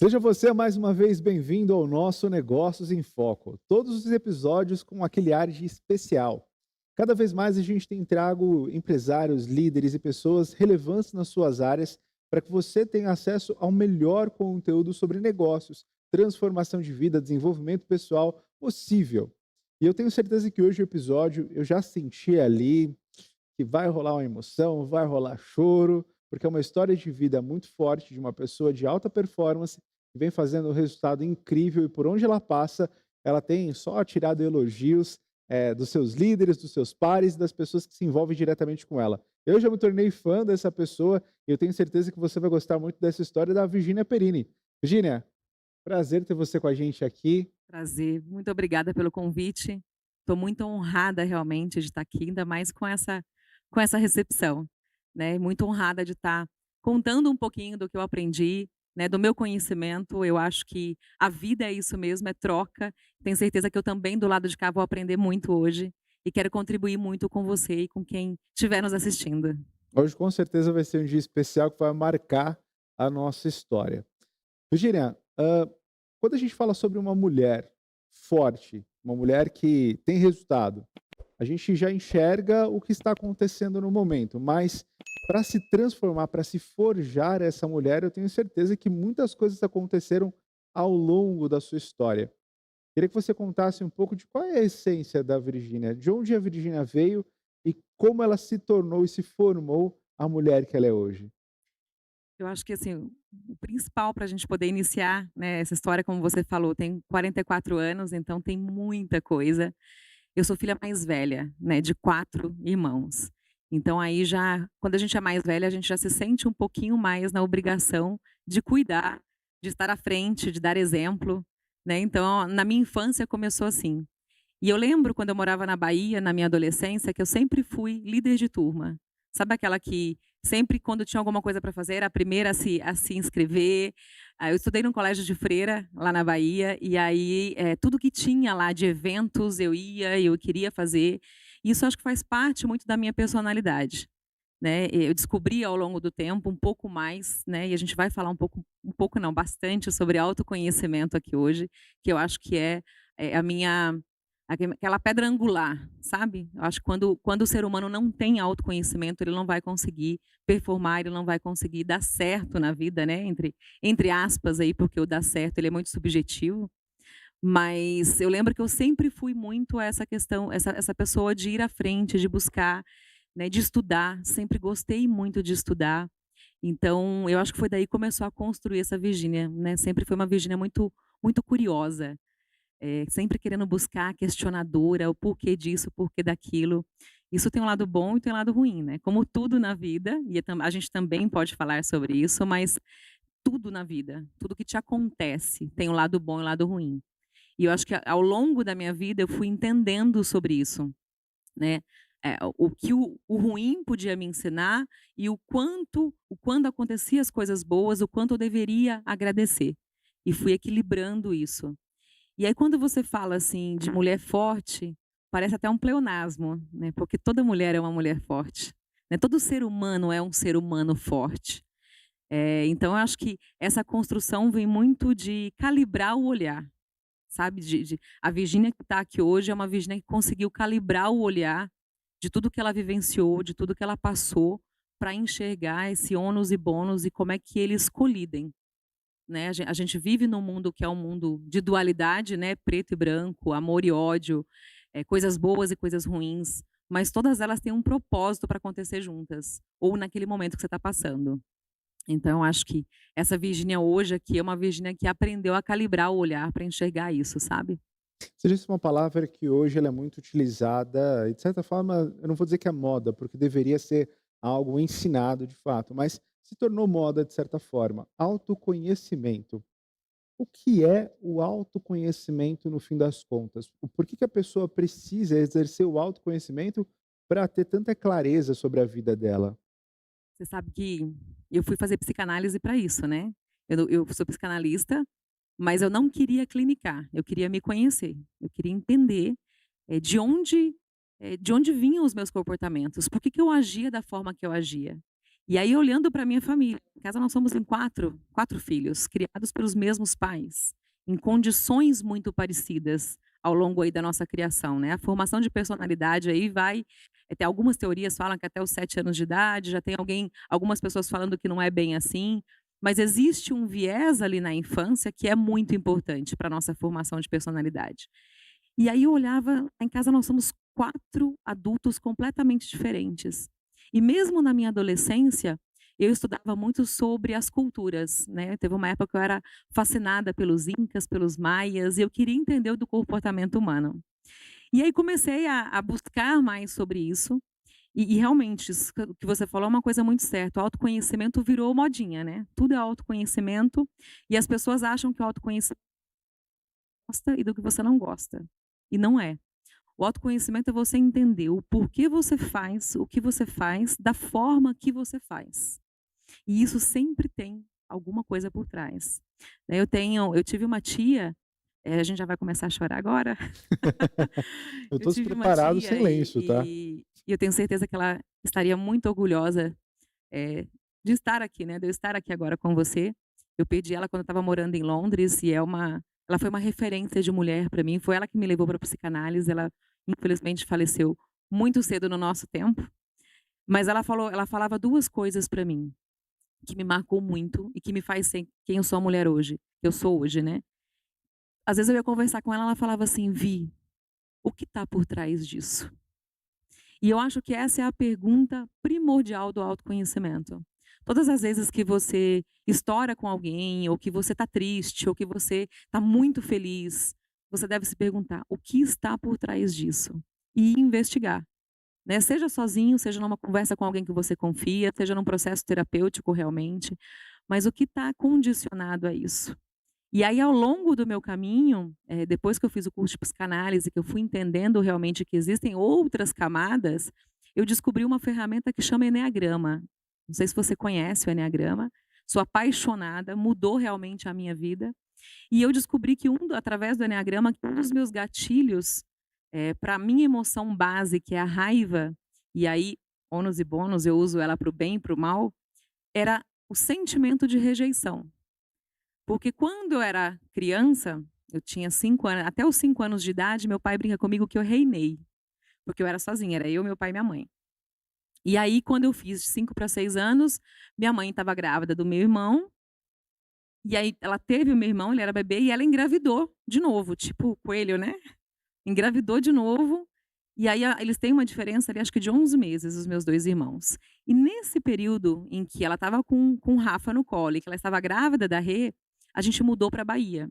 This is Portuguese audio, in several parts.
Seja você mais uma vez bem-vindo ao nosso Negócios em Foco. Todos os episódios com aquele ar de especial. Cada vez mais a gente tem trago empresários, líderes e pessoas relevantes nas suas áreas para que você tenha acesso ao melhor conteúdo sobre negócios, transformação de vida, desenvolvimento pessoal possível. E eu tenho certeza que hoje o episódio eu já senti ali que vai rolar uma emoção, vai rolar choro, porque é uma história de vida muito forte de uma pessoa de alta performance que vem fazendo um resultado incrível e por onde ela passa, ela tem só tirado elogios dos seus líderes, dos seus pares e das pessoas que se envolvem diretamente com ela. Eu já me tornei fã dessa pessoa e eu tenho certeza que você vai gostar muito dessa história da Virginia Perini. Virginia, prazer ter você com a gente aqui. Prazer, muito obrigada pelo convite. Estou muito honrada realmente de estar aqui, ainda mais com essa recepção, né, muito honrada de estar contando um pouquinho do que eu aprendi, né, do meu conhecimento. Eu acho que a vida é isso mesmo, é troca. Tenho certeza que eu também do lado de cá vou aprender muito hoje e quero contribuir muito com você e com quem estiver nos assistindo. Hoje com certeza vai ser um dia especial que vai marcar a nossa história. Virginia, quando a gente fala sobre uma mulher forte, uma mulher que tem resultado, a gente já enxerga o que está acontecendo no momento, mas para se transformar, para se forjar essa mulher, eu tenho certeza que muitas coisas aconteceram ao longo da sua história. Queria que você contasse um pouco de qual é a essência da Virgínia, de onde a Virgínia veio e como ela se tornou e se formou a mulher que ela é hoje. Eu acho que, assim, o principal para a gente poder iniciar, né, essa história, como você falou, tem 44 anos, então tem muita coisa. Eu sou filha mais velha, né, de 4 irmãos. Então aí já quando a gente é mais velha, a gente já se sente um pouquinho mais na obrigação de cuidar, de estar à frente, de dar exemplo, né. Então, na minha infância começou assim. E eu lembro quando eu morava na Bahia, na minha adolescência, que eu sempre fui líder de turma. Sabe aquela que sempre quando tinha alguma coisa para fazer era a primeira a se inscrever. Eu estudei num colégio de freira lá na Bahia e aí, tudo que tinha lá de eventos eu ia, eu queria fazer. Isso acho que faz parte muito da minha personalidade, né. Eu descobri ao longo do tempo um pouco mais, né, e a gente vai falar um pouco não, bastante sobre autoconhecimento aqui hoje, que eu acho que é a minha aquela pedra angular, sabe. Eu acho que quando o ser humano não tem autoconhecimento, ele não vai conseguir performar, ele não vai conseguir dar certo na vida, né, entre aspas aí, porque o dar certo ele é muito subjetivo, mas eu lembro que eu sempre fui muito essa questão, essa pessoa de ir à frente, de buscar, né, de estudar, sempre gostei muito de estudar. Então eu acho que foi daí que começou a construir essa Virgínia, né, sempre foi uma Virgínia muito curiosa. Sempre querendo buscar, questionadora, o porquê disso, o porquê daquilo. Isso tem um lado bom e tem um lado ruim, né, como tudo na vida, e a gente também pode falar sobre isso, mas tudo na vida, tudo que te acontece tem um lado bom e um lado ruim. E eu acho que ao longo da minha vida eu fui entendendo sobre isso, né, o que o ruim podia me ensinar e o quando acontecia as coisas boas, o quanto eu deveria agradecer. E fui equilibrando isso. E aí quando você fala, assim, de mulher forte, parece até um pleonasmo, né, porque toda mulher é uma mulher forte, né, todo ser humano é um ser humano forte. Então eu acho que essa construção vem muito de calibrar o olhar, sabe, de a Virgínia que está aqui hoje é uma Virgínia que conseguiu calibrar o olhar de tudo que ela vivenciou, de tudo que ela passou, para enxergar esse ônus e bônus e como é que eles colidem. Né, a gente vive num mundo que é um mundo de dualidade, né, preto e branco, amor e ódio, coisas boas e coisas ruins, mas todas elas têm um propósito para acontecer juntas, ou naquele momento que você está passando. Então eu acho que essa Virgínia hoje aqui é uma Virgínia que aprendeu a calibrar o olhar para enxergar isso, sabe. Você disse uma palavra que hoje ela é muito utilizada e de certa forma, eu não vou dizer que é moda, porque deveria ser algo ensinado de fato, mas se tornou moda de certa forma. Autoconhecimento. O que é o autoconhecimento no fim das contas? O por que que a pessoa precisa exercer o autoconhecimento para ter tanta clareza sobre a vida dela? Você sabe que eu fui fazer psicanálise para isso, né. Eu sou psicanalista, mas eu não queria clinicar, eu queria me conhecer, eu queria entender, de onde vinham os meus comportamentos, por que que eu agia da forma que eu agia. E aí olhando para minha família, em casa nós somos em quatro filhos, criados pelos mesmos pais, em condições muito parecidas ao longo aí da nossa criação, né. A formação de personalidade aí vai tem algumas teorias falam que até os 7 anos de idade, já tem algumas pessoas falando que não é bem assim, mas existe um viés ali na infância que é muito importante para nossa formação de personalidade. E aí eu olhava, lá em casa nós somos 4 adultos completamente diferentes. E mesmo na minha adolescência, eu estudava muito sobre as culturas, né. Teve uma época que eu era fascinada pelos incas, pelos maias, e eu queria entender do comportamento humano. E aí comecei a buscar mais sobre isso, e realmente isso que você falou é uma coisa muito certa, o autoconhecimento virou modinha, né. Tudo é autoconhecimento, e as pessoas acham que o autoconhecimento gosta e do que você não gosta, e não é. O autoconhecimento é você entender o porquê você faz o que você faz, da forma que você faz. E isso sempre tem alguma coisa por trás. Eu tive uma tia, a gente já vai começar a chorar agora. Eu Eu tô tive uma despreparado sem tia lenço, tá? e eu tenho certeza que ela estaria muito orgulhosa, eh, de estar aqui, né, de eu estar aqui agora com você. Eu perdi ela quando eu estava morando em Londres e ela foi uma referência de mulher para mim, foi ela que me levou para psicanálise, ela infelizmente faleceu muito cedo no nosso tempo, mas ela falava 2 coisas para mim, que me marcou muito e que me faz ser quem eu sou a mulher hoje, que eu sou hoje, né. Às vezes eu ia conversar com ela, ela falava assim: "Vi, o que está por trás disso?". E eu acho que essa é a pergunta primordial do autoconhecimento. Todas as vezes que você estoura com alguém, ou que você está triste, ou que você está muito feliz, você deve se perguntar: "O que está por trás disso?". E investigar, né, seja sozinho, seja numa conversa com alguém que você confia, seja num processo terapêutico realmente, mas o que está condicionado a isso. E aí ao longo do meu caminho, depois que eu fiz o curso de psicanálise, que eu fui entendendo realmente que existem outras camadas, eu descobri uma ferramenta que chama eneagrama. Não sei se você conhece o eneagrama, sou apaixonada, mudou realmente a minha vida. E eu descobri que através do eneagrama, que um dos meus gatilhos, pra minha emoção base, que é a raiva, e aí, ônus e bônus, eu uso ela para o bem e para o mal, era o sentimento de rejeição. Porque quando eu era criança, eu tinha 5 anos, até os 5 anos de idade, meu pai brinca comigo que eu reinei, porque eu era sozinha, era eu, meu pai e minha mãe. E aí, quando eu fiz de 5 para 6 anos, minha mãe estava grávida do meu irmão, e aí ela teve o meu irmão, ele era bebê, e ela engravidou de novo, tipo coelho, né. Engravidou de novo, e aí eles têm uma diferença ali, acho que de 11 meses, os meus 2 irmãos. E nesse período em que ela estava com o Rafa no colo e que ela estava grávida da Rê, a gente mudou pra Bahia.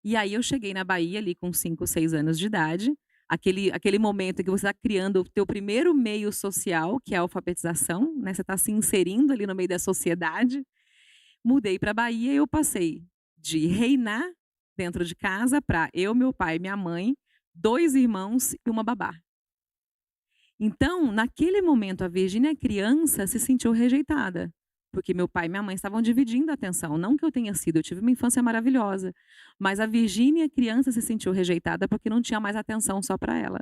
E aí eu cheguei na Bahia ali com 5, 6 anos de idade, aquele momento em que você está criando o teu primeiro meio social, que é a alfabetização, né, você está se inserindo ali no meio da sociedade. Mudei pra Bahia e eu passei de reinar dentro de casa para eu, meu pai e minha mãe, 2 irmãos e uma babá. Então, naquele momento, a Virgínia criança se sentiu rejeitada, porque meu pai e minha mãe estavam dividindo a atenção, não que eu tenha sido, eu tive uma infância maravilhosa, mas a Virgínia criança se sentiu rejeitada porque não tinha mais atenção só para ela.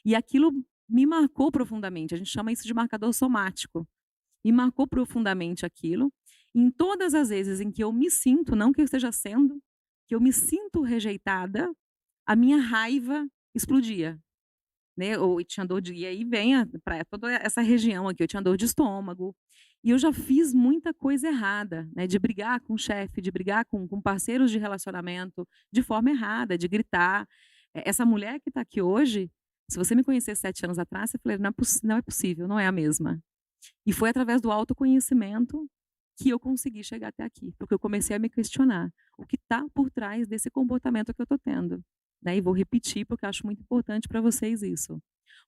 E aquilo me marcou profundamente, a gente chama isso de marcador somático. Me marcou profundamente aquilo. Em todas as vezes em que eu me sinto, não que eu esteja sendo, que eu me sinto rejeitada, a minha raiva explodia. Né, ou tinha dor de e aí vem para toda essa região aqui, eu tinha dor de estômago, e eu já fiz muita coisa errada, né, de brigar com o chefe, de brigar com parceiros de relacionamento, de forma errada, de gritar. Essa mulher que está aqui hoje, se você me conhecesse 7 anos atrás, você falei: Não é possível, não é a mesma". E foi através do autoconhecimento que eu consegui chegar até aqui, porque eu comecei a me questionar, o que está por trás desse comportamento que eu estou tendo, né, e vou repetir, porque eu acho muito importante para vocês isso.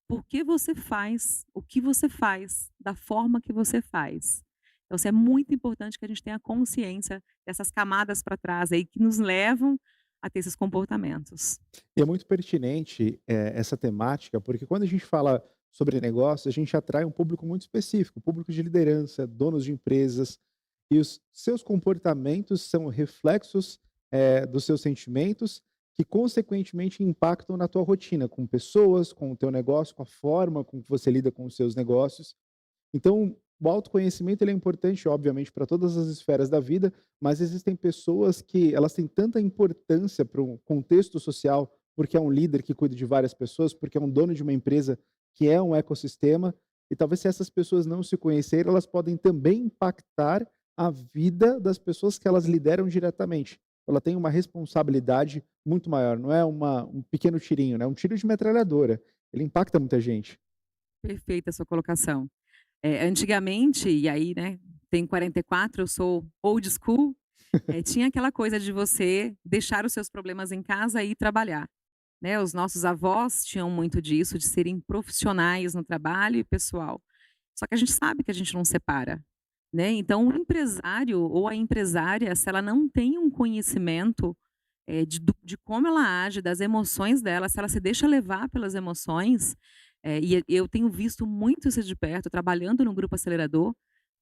Por que você faz o que você faz, da forma que você faz? Então, assim, é muito importante que a gente tenha consciência dessas camadas para trás aí que nos levam a ter esses comportamentos. E é muito pertinente, essa temática, porque quando a gente fala sobre negócios, a gente atrai um público muito específico, público de liderança, donos de empresas, e os seus comportamentos são reflexos, dos seus sentimentos, que consequentemente impactam na tua rotina, com pessoas, com o teu negócio, com a forma com que você lida com os seus negócios. Então, o autoconhecimento ele é importante, obviamente, para todas as esferas da vida, mas existem pessoas que elas têm tanta importância para um contexto social, porque é um líder que cuida de várias pessoas, porque é um dono de uma empresa que é um ecossistema, e talvez se essas pessoas não se conhecerem, elas podem também impactar a vida das pessoas que elas lideram diretamente. Ela tem uma responsabilidade muito maior, não é um pequeno tirinho, né, é um tiro de metralhadora, ele impacta muita gente. Perfeita a sua colocação. Antigamente, e aí, né, tenho 44, eu sou old school, tinha aquela coisa de você deixar os seus problemas em casa e ir trabalhar, né. Os nossos avós tinham muito disso, de serem profissionais no trabalho e pessoal. Só que a gente sabe que a gente não separa, né. Então o empresário ou a empresária, se ela não tem um conhecimento, de como ela age, das emoções dela, se ela se deixa levar pelas emoções, e eu tenho visto muito isso de perto, trabalhando no grupo acelerador,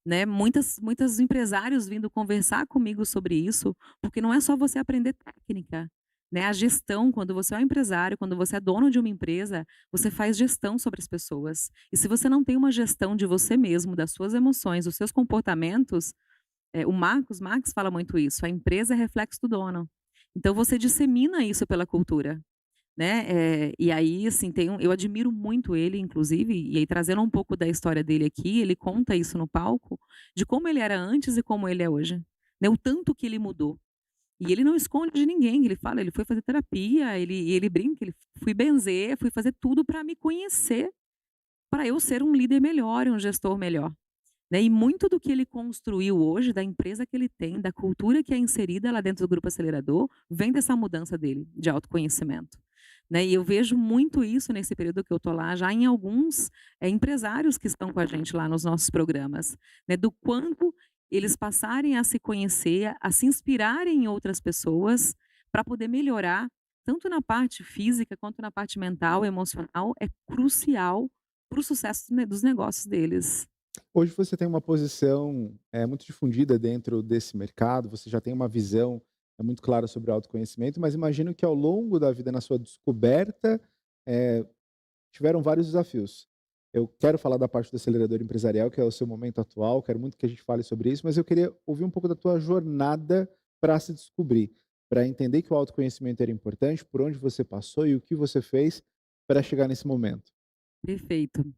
né, muitas empresários vindo conversar comigo sobre isso, porque não é só você aprender técnica, né, a gestão, quando você é um empresário, quando você é dono de uma empresa, você faz gestão sobre as pessoas. E se você não tem uma gestão de você mesmo, das suas emoções, dos seus comportamentos, o Marx fala muito isso, a empresa é reflexo do dono. Então você dissemina isso pela cultura, né, e aí, assim, eu admiro muito ele, inclusive, e aí trazendo um pouco da história dele aqui, ele conta isso no palco, de como ele era antes e como ele é hoje, né, o tanto que ele mudou. E ele não esconde de ninguém, ele fala, ele foi fazer terapia, ele brinca, ele fui benzer, fui fazer tudo para me conhecer, para eu ser um líder melhor e um gestor melhor. Né, e muito do que ele construiu hoje, da empresa que ele tem, da cultura que é inserida lá dentro do grupo acelerador, vem dessa mudança dele, de autoconhecimento. Né, e eu vejo muito isso nesse período que eu estou lá, já em alguns empresários que estão com a gente lá nos nossos programas, né, do quanto eles passarem a se conhecer, a se inspirarem em outras pessoas, para poder melhorar, tanto na parte física quanto na parte mental, emocional, é crucial para o sucesso, né, dos negócios deles. Hoje você tem uma posição, muito difundida dentro desse mercado, você já tem uma visão, muito clara sobre o autoconhecimento, mas imagino que ao longo da vida, na sua descoberta, eh, tiveram vários desafios. Eu quero falar da parte do acelerador empresarial, que é o seu momento atual, quero muito que a gente fale sobre isso, mas eu queria ouvir um pouco da tua jornada para se descobrir, para entender que o autoconhecimento era importante, por onde você passou e o que você fez para chegar nesse momento. Perfeito.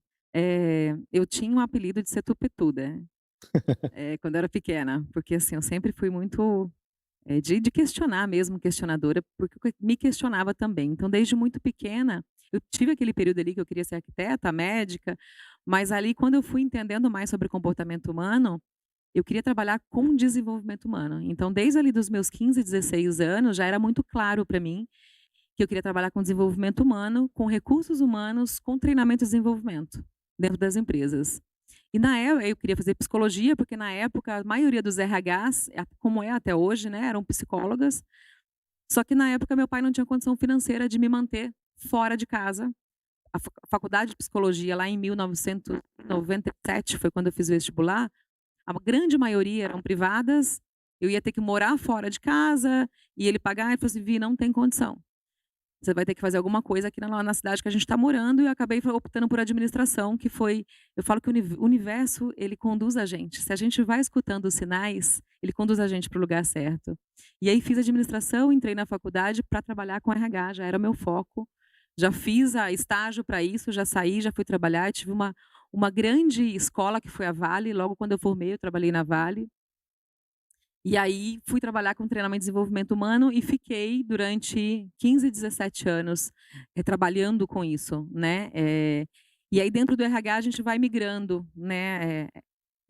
Eu tinha um apelido de ser tupetuda, quando eu era pequena, porque, assim, eu sempre fui muito, de questionar mesmo, questionadora, porque eu me questionava também. Então, desde muito pequena, eu tive aquele período ali que eu queria ser arquiteta, médica, mas ali quando eu fui entendendo mais sobre comportamento humano, eu queria trabalhar com desenvolvimento humano. Então, desde ali dos meus 15, 16 anos, já era muito claro para mim que eu queria trabalhar com desenvolvimento humano, com recursos humanos, com treinamento e desenvolvimento, dentro das empresas. E na época eu queria fazer psicologia, porque na época a maioria dos RHs, como é até hoje, né, eram psicólogas, só que na época meu pai não tinha condição financeira de me manter fora de casa. A faculdade de psicologia lá em 1997, foi quando eu fiz vestibular, a grande maioria eram privadas, eu ia ter que morar fora de casa, e ele pagar, ele falou assim: "Vi, não tem condição. Você vai ter que fazer alguma coisa aqui na cidade que a gente está morando", e eu acabei optando por administração, que foi, eu falo que o universo, ele conduz a gente. Se a gente vai escutando os sinais, ele conduz a gente para o lugar certo. E aí fiz administração, entrei na faculdade para trabalhar com RH, já era o meu foco. Já fiz a estágio para isso, já saí, já fui trabalhar, tive uma grande escola que foi a Vale, logo quando eu formei eu trabalhei na Vale. E aí fui trabalhar com treinamento e desenvolvimento humano e fiquei durante 15, 17 anos, trabalhando com isso, né. E aí dentro do RH a gente vai migrando, né,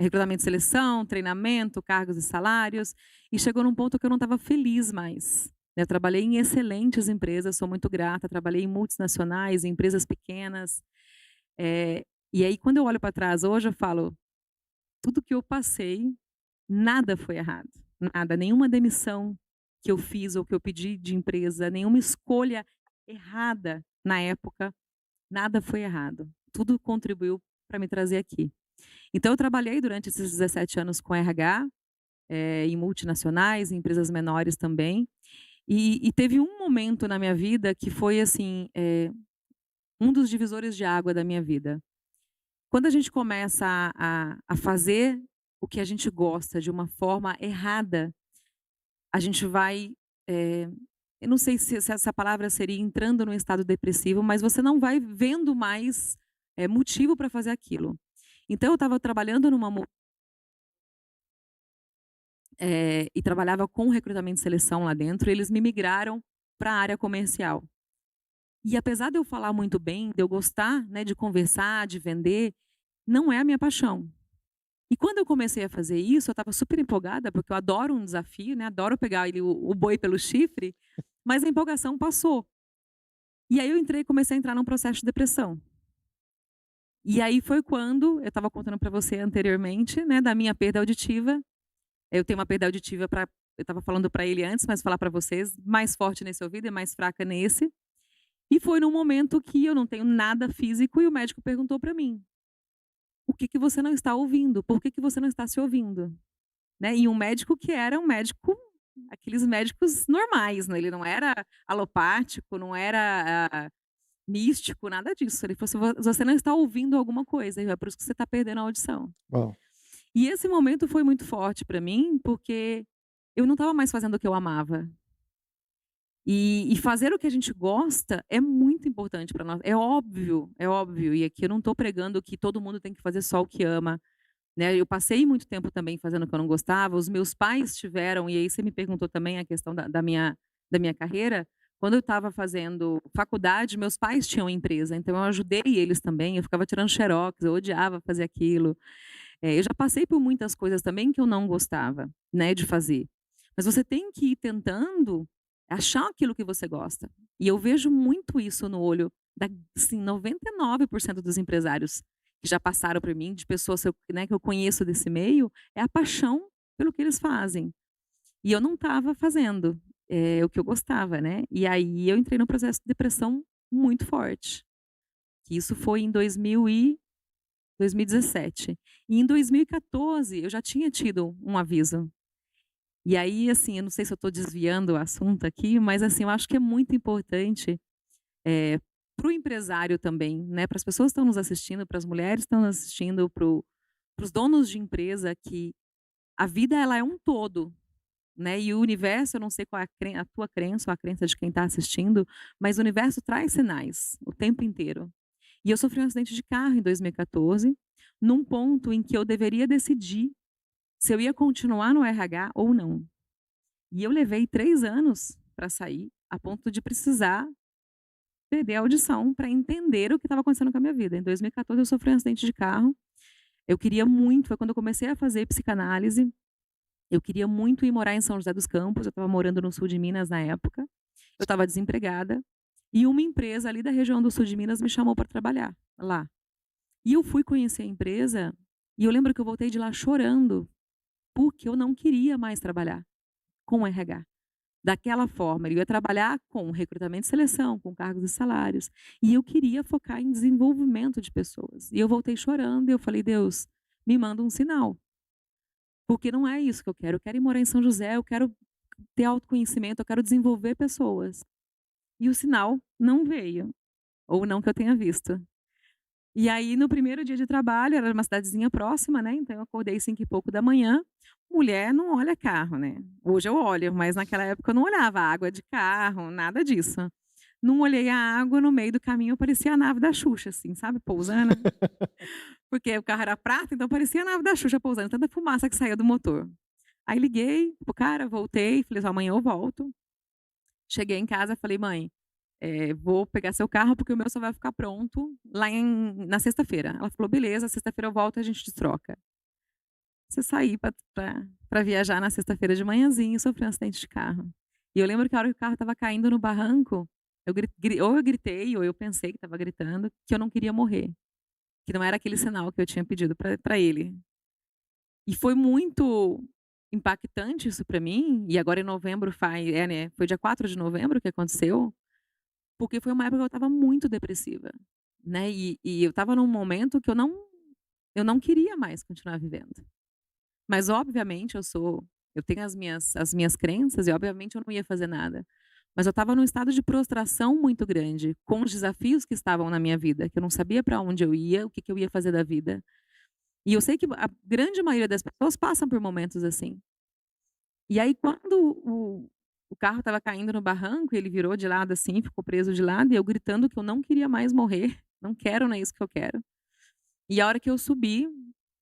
recrutamento e seleção, treinamento, cargos e salários, e chegou num ponto que eu não estava feliz mais, né. Eu trabalhei em excelentes empresas, sou muito grata, trabalhei em multinacionais, em empresas pequenas, e aí quando eu olho para trás hoje eu falo: "Tudo que eu passei, nada foi errado, nada, nenhuma demissão que eu fiz ou que eu pedi de empresa, nenhuma escolha errada na época, nada foi errado. Tudo contribuiu para me trazer aqui". Então eu trabalhei durante esses 17 anos com RH, em multinacionais, em empresas menores também, e teve um momento na minha vida que foi assim, um dos divisores de água da minha vida. quando a gente começa a fazer o que a gente gosta de uma forma errada, a gente vai, eh, eu não sei se essa palavra seria entrando num estado depressivo, mas você não vai vendo mais, motivo para fazer aquilo. Então eu estava trabalhando e trabalhava com recrutamento e seleção lá dentro, e eles me migraram para a área comercial. E apesar de eu falar muito bem, de eu gostar, né, de conversar, de vender, não é a minha paixão. E quando eu comecei a fazer isso, eu estava super empolgada, porque eu adoro um desafio, né, adoro pegar o boi pelo chifre, mas a empolgação passou. E aí eu comecei a entrar num processo de depressão. E aí foi quando eu estava contando para você anteriormente, né, da minha perda auditiva. Eu tenho uma perda auditiva, eu estava falando para ele antes, mas falar para vocês, mais forte nesse ouvido e mais fraca nesse. E foi num momento que eu não tenho nada físico e o médico perguntou para mim: "O que que você não está ouvindo? Por que que você não está se ouvindo?", né, e um médico que era um médico, aqueles médicos normais, né, ele não era alopático, não era, místico, nada disso. Ele falou assim: Você não está ouvindo alguma coisa, e é por isso que você está perdendo a audição". Uau. E esse momento foi muito forte para mim, porque eu não estava mais fazendo o que eu amava. E fazer o que a gente gosta é muito importante para nós. É óbvio, e aqui eu não estou pregando que todo mundo tem que fazer só o que ama, né. Eu passei muito tempo também fazendo o que eu não gostava, os meus pais tiveram, e aí você me perguntou também a questão da minha carreira. Quando eu estava fazendo faculdade, meus pais tinham empresa, então eu ajudei eles também, eu ficava tirando xerox, eu odiava fazer aquilo. Eu já passei por muitas coisas também que eu não gostava, né, de fazer. Mas você tem que ir tentando achar aquilo que você gosta. E eu vejo muito isso no olho da, assim, 99% dos empresários que já passaram por mim, de pessoas que eu conheço desse meio, é a paixão pelo que eles fazem. E eu não estava fazendo, o que eu gostava, né. E aí eu entrei num processo de depressão muito forte, que isso foi em 2017. E em 2014 eu já tinha tido um aviso. E aí, assim, eu não sei se eu estou desviando o assunto aqui, mas, assim, eu acho que é muito importante, para o empresário também, né, para as pessoas que estão nos assistindo, para as mulheres que estão nos assistindo, para os donos de empresa, que a vida ela é um todo, né, e o universo, eu não sei qual é a tua crença ou a crença de quem está assistindo, mas o universo traz sinais o tempo inteiro. E eu sofri um acidente de carro em 2014, num ponto em que eu deveria decidir se eu ia continuar no RH ou não. E eu levei 3 anos para sair, a ponto de precisar perder a audição para entender o que estava acontecendo com a minha vida. Em 2014 eu sofri um acidente de carro, eu queria muito, foi quando eu comecei a fazer psicanálise, eu queria muito ir morar em São José dos Campos, eu estava morando no sul de Minas na época, eu estava desempregada, e uma empresa ali da região do sul de Minas me chamou para trabalhar lá. E eu fui conhecer a empresa, e eu lembro que eu voltei de lá chorando, porque eu não queria mais trabalhar com RH. Daquela forma, eu ia trabalhar com recrutamento e seleção, com cargos e salários, e eu queria focar em desenvolvimento de pessoas. E eu voltei chorando e eu falei: "Deus, me manda um sinal, porque não é isso que eu quero ir morar em São José, eu quero ter autoconhecimento, eu quero desenvolver pessoas". E o sinal não veio, ou não que eu tenha visto. E aí no primeiro dia de trabalho, era uma cidadezinha próxima, né, então eu acordei 5 e pouco da manhã. Mulher não olha carro, né. Hoje eu olho, mas naquela época eu não olhava água de carro, nada disso. Não olhei a água, no meio do caminho parecia a nave da Xuxa, assim, sabe, pousando. Porque o carro era prata, então parecia a nave da Xuxa pousando, tanta fumaça que saía do motor. Aí liguei pro cara, voltei, falei assim: "Amanhã eu volto". Cheguei em casa, falei: "Mãe, vou pegar seu carro, porque o meu só vai ficar pronto lá na sexta-feira". Ela falou: "Beleza, sexta-feira eu volto e a gente troca". Você sair pra viajar na sexta-feira de manhãzinha e sofrer um acidente de carro. E eu lembro que a hora que o carro estava caindo no barranco, ou eu gritei, ou eu pensei que estava gritando, que eu não queria morrer, que não era aquele sinal que eu tinha pedido pra ele. E foi muito impactante isso pra mim, e agora em novembro né, foi dia 4 de novembro que aconteceu, porque foi uma época que eu estava muito depressiva, né, e eu estava num momento que eu não queria mais continuar vivendo. Mas obviamente eu tenho as minhas crenças, e obviamente eu não ia fazer nada. mas eu estava num estado de prostração muito grande, com os desafios que estavam na minha vida, que eu não sabia para onde eu ia, o que que eu ia fazer da vida. E eu sei que a grande maioria das pessoas passam por momentos assim. E aí quando o carro estava caindo no barranco, ele virou de lado, assim, ficou preso de lado, e eu gritando que eu não queria mais morrer, não quero, não é isso que eu quero. E a hora que eu subi,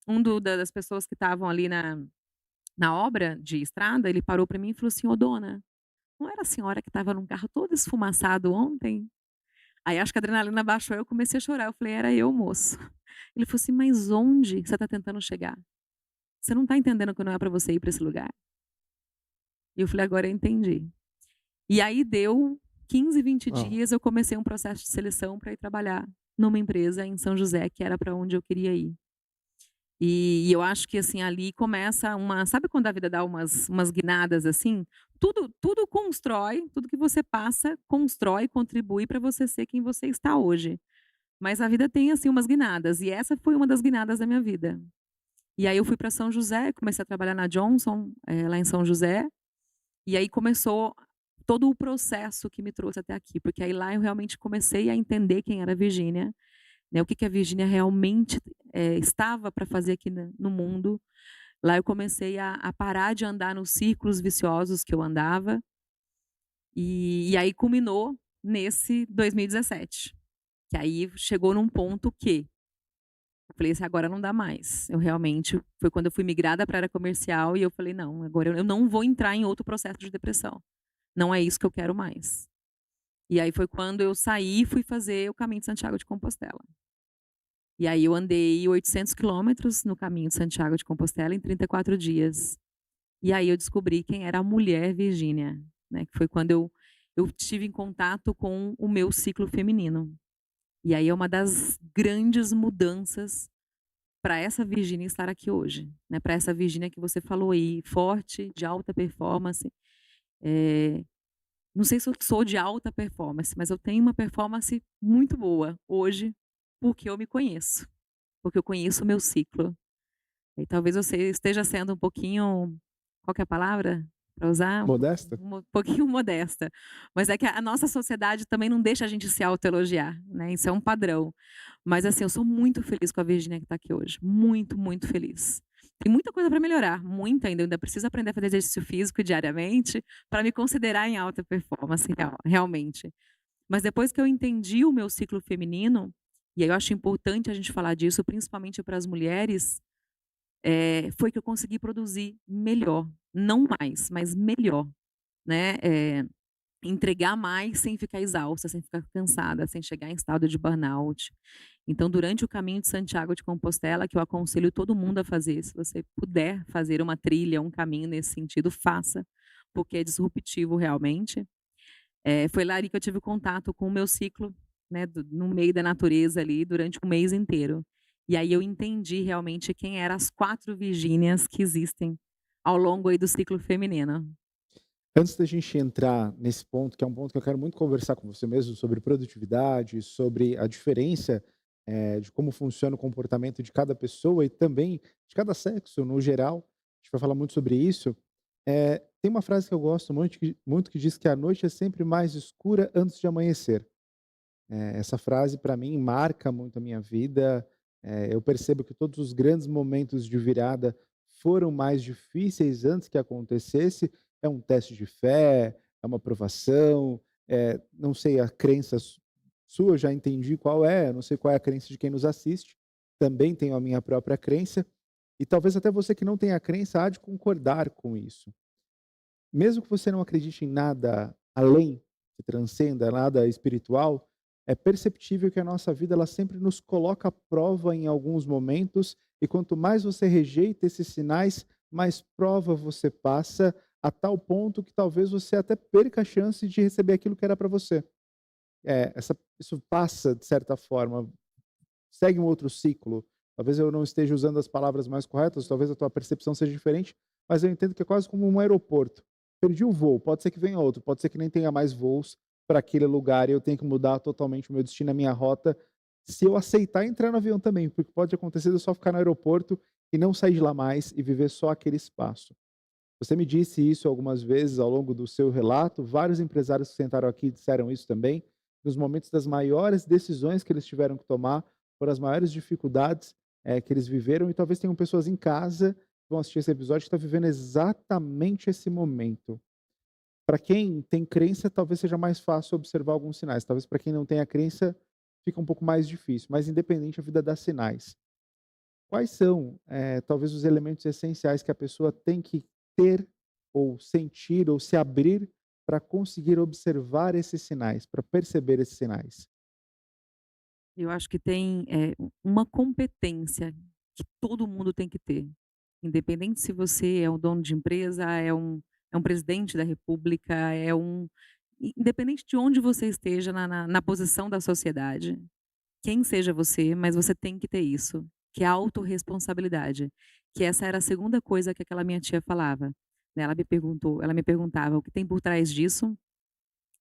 um das pessoas que estavam ali na obra de estrada, ele parou para mim e falou assim: "Ô dona, não era a senhora que estava num carro todo esfumaçado ontem?" Aí acho que a adrenalina baixou, eu comecei a chorar, eu falei: "Era eu, moço". Ele falou assim: "Mas onde você está tentando chegar? Você não está entendendo que não é para você ir para esse lugar?" E eu falei: "Agora eu entendi". E aí deu 15, 20 Uau. dias, eu comecei um processo de seleção para ir trabalhar numa empresa em São José, que era para onde eu queria ir. E eu acho que, assim, ali começa uma, sabe quando a vida dá umas guinadas, assim? Tudo constrói, tudo que você passa constrói, contribui para você ser quem você está hoje. Mas a vida tem, assim, umas guinadas, e essa foi uma das guinadas da minha vida. E aí eu fui para São José, comecei a trabalhar na Johnson, lá em São José, e aí começou todo o processo que me trouxe até aqui, porque aí lá eu realmente comecei a entender quem era a Virgínia, né, o que que a Virgínia realmente, estava para fazer aqui no mundo. Lá eu comecei a parar de andar nos círculos viciosos que eu andava, e aí culminou nesse 2017, que aí chegou num ponto que eu falei assim: "Agora não dá mais". Eu realmente foi quando eu fui migrada para a área comercial e eu falei: "Não, agora eu não vou entrar em outro processo de depressão. Não é isso que eu quero mais". E aí foi quando eu saí e fui fazer o caminho de Santiago de Compostela. E aí eu andei 800 quilômetros no caminho de Santiago de Compostela em 34 dias. E aí eu descobri quem era a mulher Virgínia, né, que foi quando eu tive em contato com o meu ciclo feminino. E aí é uma das grandes mudanças para essa Virgínia estar aqui hoje, né, para essa Virgínia que você falou aí, forte, de alta performance. Eh, não sei se eu sou de alta performance, mas eu tenho uma performance muito boa hoje, porque eu me conheço, porque eu conheço o meu ciclo. E talvez você esteja sendo um pouquinho, qual que é a palavra para usar? Modesta? Um pouquinho modesta, mas é que a nossa sociedade também não deixa a gente se autoelogiar, né, isso é um padrão. Mas assim, eu sou muito feliz com a Virgínia que está aqui hoje, muito, muito feliz. Tem muita coisa para melhorar, muita ainda, eu ainda preciso aprender a fazer exercício físico diariamente, para me considerar em alta performance realmente. Mas depois que eu entendi o meu ciclo feminino, e aí eu acho importante a gente falar disso, principalmente para as mulheres, foi que eu consegui produzir melhor, não mais, mas melhor, né, entregar mais sem ficar exausta, sem ficar cansada, sem chegar em estado de burnout. Então, durante o caminho de Santiago de Compostela, que eu aconselho todo mundo a fazer, se você puder fazer uma trilha, um caminho nesse sentido, faça, porque é disruptivo realmente. Foi lá ali que eu tive contato com o meu ciclo, né, no meio da natureza ali, durante um mês inteiro. E aí eu entendi realmente quem eram as 4 Virgínias que existem ao longo aí do ciclo feminino. Antes da gente entrar nesse ponto, que é um ponto que eu quero muito conversar com você mesmo, sobre produtividade, sobre a diferença, de como funciona o comportamento de cada pessoa e também de cada sexo no geral, a gente vai falar muito sobre isso. Tem uma frase que eu gosto muito que diz que a noite é sempre mais escura antes de amanhecer. Essa frase para mim marca muito a minha vida. Eu percebo que todos os grandes momentos de virada foram mais difíceis antes que acontecesse. É um teste de fé, é uma provação, não sei a crença sua, já entendi qual é, não sei qual é a crença de quem nos assiste, também tenho a minha própria crença, e talvez até você que não tenha crença há de concordar com isso. Mesmo que você não acredite em nada além, que transcenda, nada espiritual, é perceptível que a nossa vida ela sempre nos coloca à prova em alguns momentos, e quanto mais você rejeita esses sinais, mais prova você passa, a tal ponto que talvez você até perca a chance de receber aquilo que era para você. Isso passa de certa forma, segue um outro ciclo. Talvez eu não esteja usando as palavras mais corretas, talvez a tua percepção seja diferente, mas eu entendo que é quase como um aeroporto. Perdi o voo, pode ser que venha outro, pode ser que nem tenha mais voos para aquele lugar e eu tenho que mudar totalmente o meu destino, a minha rota, se eu aceitar entrar no avião também, porque pode acontecer de eu só ficar no aeroporto e não sair de lá mais e viver só aquele espaço. Você me disse isso algumas vezes ao longo do seu relato, vários empresários que sentaram aqui disseram isso também, nos momentos das maiores decisões que eles tiveram que tomar, foram as maiores dificuldades, que eles viveram e talvez tenham pessoas em casa que vão assistir esse episódio que está vivendo exatamente esse momento. Para quem tem crença, talvez seja mais fácil observar alguns sinais, talvez para quem não tem a crença, fica um pouco mais difícil, mas independente a vida dá sinais. Quais são, talvez os elementos essenciais que a pessoa tem que ter, ou sentir, ou se abrir para conseguir observar esses sinais, para perceber esses sinais? Eu acho que tem, uma competência que todo mundo tem que ter, independente se você é um dono de empresa, é um presidente da república, independente de onde você esteja na posição da sociedade, quem seja você, mas você tem que ter isso, que é a autorresponsabilidade, que essa era a segunda coisa que aquela minha tia falava, né, ela me perguntava: "O que tem por trás disso?"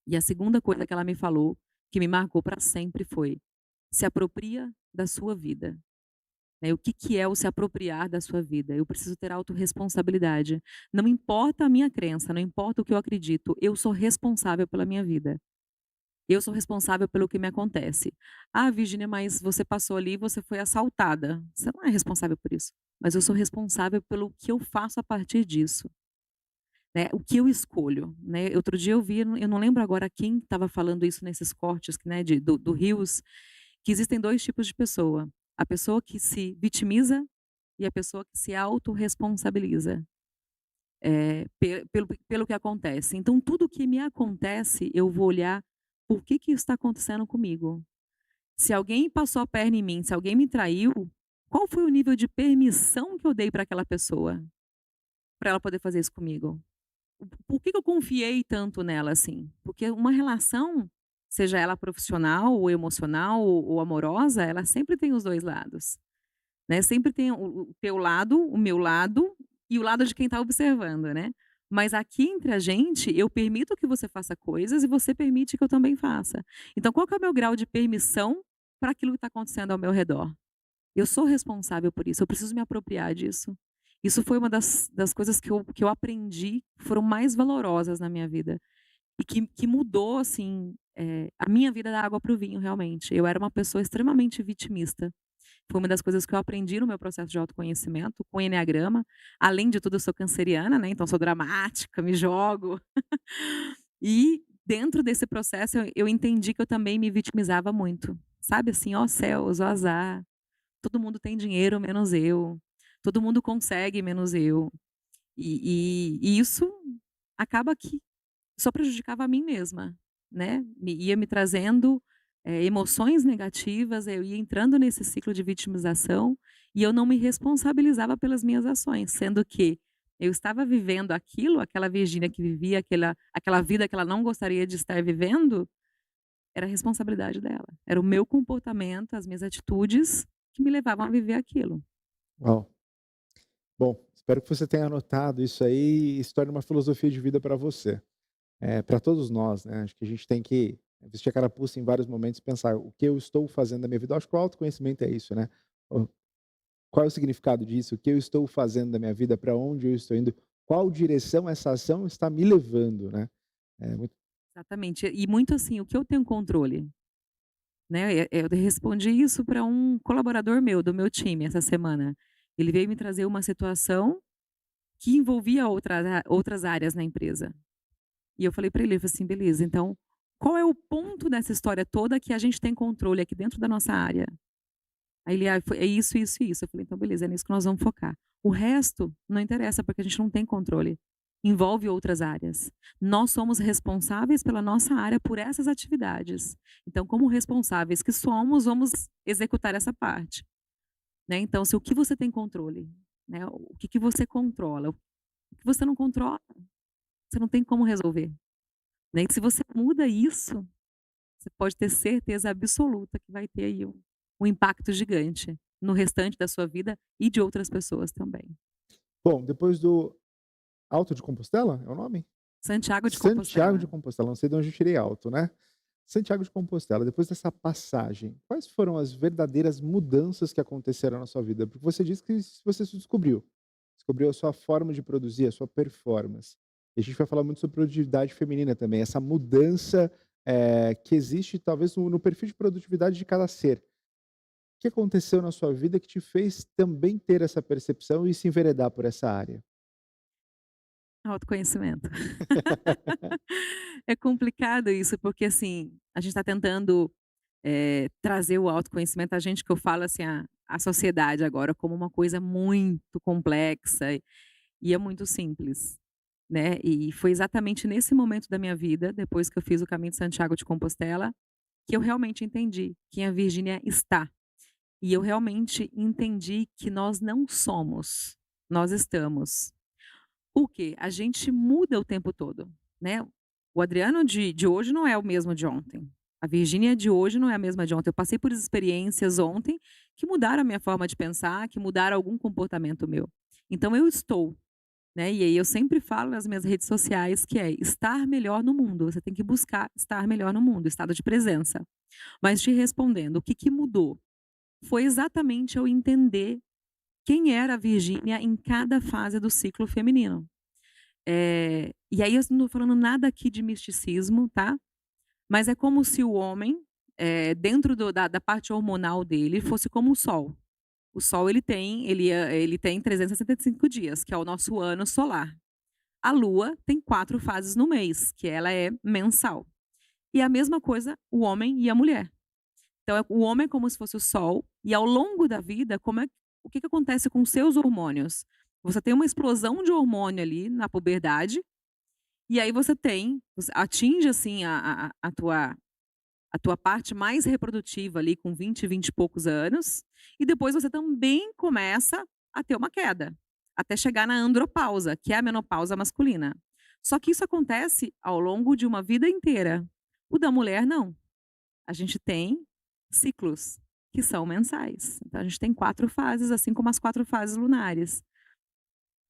E a segunda coisa que ela me falou, que me marcou para sempre foi: "Se apropria da sua vida", né. O que que é o se apropriar da sua vida? Eu preciso ter autorresponsabilidade. Não importa a minha crença, não importa o que eu acredito, eu sou responsável pela minha vida. Eu sou responsável pelo que me acontece. "Ah, Virginia, mas você passou ali e você foi assaltada". Você não é responsável por isso, mas eu sou responsável pelo que eu faço a partir disso, né, o que eu escolho, né. Outro dia eu não lembro agora quem estava falando isso nesses cortes, né, do Reels, que existem 2 tipos de pessoa: a pessoa que se vitimiza e a pessoa que se autorresponsabiliza, pelo que acontece. Então tudo que me acontece, eu vou olhar por que isso está acontecendo comigo. Se alguém passou a perna em mim, se alguém me traiu, qual foi o nível de permissão que eu dei para aquela pessoa, para ela poder fazer isso comigo? Por que que eu confiei tanto nela assim? Porque uma relação, seja ela profissional ou emocional ou amorosa, ela sempre tem os 2 lados, né, sempre tem o teu lado, o meu lado e o lado de quem está observando, né. Mas aqui entre a gente, eu permito que você faça coisas e você permite que eu também faça. Então qual que é o meu grau de permissão para aquilo que está acontecendo ao meu redor? Eu sou responsável por isso, eu preciso me apropriar disso. Isso foi uma das coisas que eu aprendi, que foram mais valorosas na minha vida, e que mudou, assim, a minha vida da água para o vinho, realmente. Eu era uma pessoa extremamente vitimista. Foi uma das coisas que eu aprendi no meu processo de autoconhecimento, com o enneagrama. Além de tudo, eu sou canceriana, né, então sou dramática, me jogo. E dentro desse processo eu entendi que eu também me vitimizava muito. Sabe, assim: "Ó céus, ó azar". Todo mundo tem dinheiro menos eu, todo mundo consegue menos eu. E isso acaba que só prejudicava a mim mesma, né, ia me trazendo, emoções negativas, eu ia entrando nesse ciclo de vitimização, e eu não me responsabilizava pelas minhas ações, sendo que eu estava vivendo aquilo, aquela Virgínia que vivia aquela vida que ela não gostaria de estar vivendo, era a responsabilidade dela. Era o meu comportamento, as minhas atitudes que me levavam a viver aquilo. Uau! Bom, espero que você tenha anotado isso aí e se torne uma filosofia de vida para você. Para todos nós, né, acho que a gente tem que vestir a carapuça em vários momentos e pensar: "O que eu estou fazendo da minha vida?". Eu acho que o autoconhecimento é isso, né. O Qual é o significado disso? O que eu estou fazendo da minha vida? Para onde eu estou indo? Qual direção essa ação está me levando, né. É muito Exatamente. E muito assim, o que eu tenho controle, né, eu respondi isso para um colaborador meu, do meu time, essa semana. Ele veio me trazer uma situação que envolvia outras áreas na empresa. E eu falei para ele, eu falei assim: "Beleza, então, qual é o ponto dessa história toda que a gente tem controle aqui dentro da nossa área?" Aí ele: "Ah, é isso, isso e isso". Eu falei: "Então beleza, é nisso que nós vamos focar. O resto não interessa, porque a gente não tem controle. Envolve outras áreas. Nós somos responsáveis pela nossa área por essas atividades. Então, como responsáveis que somos, vamos executar essa parte", né. Então, se o que você tem controle, né, o que que você controla, o que você não controla, você não tem como resolver, né. E se você muda isso, você pode ter certeza absoluta que vai ter aí um impacto gigante no restante da sua vida e de outras pessoas também. bom, depois do Alto de Compostela, é o nome? Santiago de Santiago de Compostela. Compostela, não sei de onde eu tirei alto, né. Santiago de Compostela, depois dessa passagem, quais foram as verdadeiras mudanças que aconteceram na sua vida? Porque você disse que você se descobriu. descobriu a sua forma de produzir, a sua performance. E a gente vai falar muito sobre produtividade feminina também, essa mudança, que existe talvez no perfil de produtividade de cada ser. O que aconteceu na sua vida que te fez também ter essa percepção e se enveredar por essa área? Autoconhecimento. É complicado isso, porque, assim, a gente está tentando, trazer o autoconhecimento, a gente que eu falo, assim, a sociedade agora como uma coisa muito complexa e é muito simples, né. E foi exatamente nesse momento da minha vida, depois que eu fiz o caminho de Santiago de Compostela, que eu realmente entendi quem a Virgínia está. E eu realmente entendi que nós não somos, nós estamos. Por quê? A gente muda o tempo todo, né. O Adriano de hoje não é o mesmo de ontem. A Virgínia de hoje não é a mesma de ontem. Eu passei por experiências ontem que mudaram a minha forma de pensar, que mudaram algum comportamento meu. Então eu estou, né, e aí eu sempre falo nas minhas redes sociais que é estar melhor no mundo, você tem que buscar estar melhor no mundo, estado de presença. Mas te respondendo, o que que mudou? Foi exatamente eu entender quem era a Virgínia em cada fase do ciclo feminino. E aí eu não tô falando nada aqui de misticismo, tá, mas é como se o homem, dentro da parte hormonal dele, fosse como o sol. O sol ele tem 365 dias, que é o nosso ano solar. A lua tem 4 fases no mês, que ela é mensal. E a mesma coisa o homem e a mulher. Então o homem é como se fosse o sol, e ao longo da vida, o que que acontece com os seus hormônios? Você tem uma explosão de hormônio ali na puberdade, e aí você atinge, assim, a tua parte mais reprodutiva ali com 20 e poucos anos, e depois você também começa a ter uma queda, até chegar na andropausa, que é a menopausa masculina. Só que isso acontece ao longo de uma vida inteira. O da mulher não. A gente tem ciclos que são mensais. Então a gente tem 4 fases, assim como as 4 fases lunares.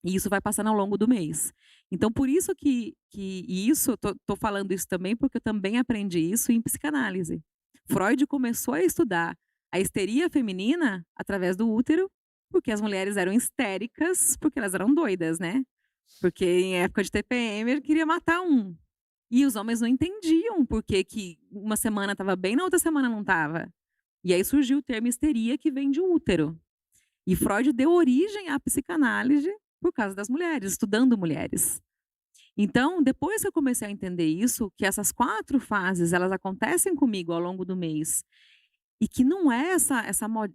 E isso vai passando ao longo do mês. Então por isso que e isso tô falando isso também, porque eu também aprendi isso em psicanálise. Freud começou a estudar a histeria feminina através do útero, porque as mulheres eram histéricas, porque elas eram doidas, né. Porque em época de TPM ele queria matar um. E os homens não entendiam por que que uma semana estava bem, na outra semana não estava. E aí surgiu o termo histeria que vem de útero. E Freud deu origem à psicanálise por causa das mulheres, estudando mulheres. Então, depois que eu comecei a entender isso, que essas 4 fases, elas acontecem comigo ao longo do mês, e que não é essa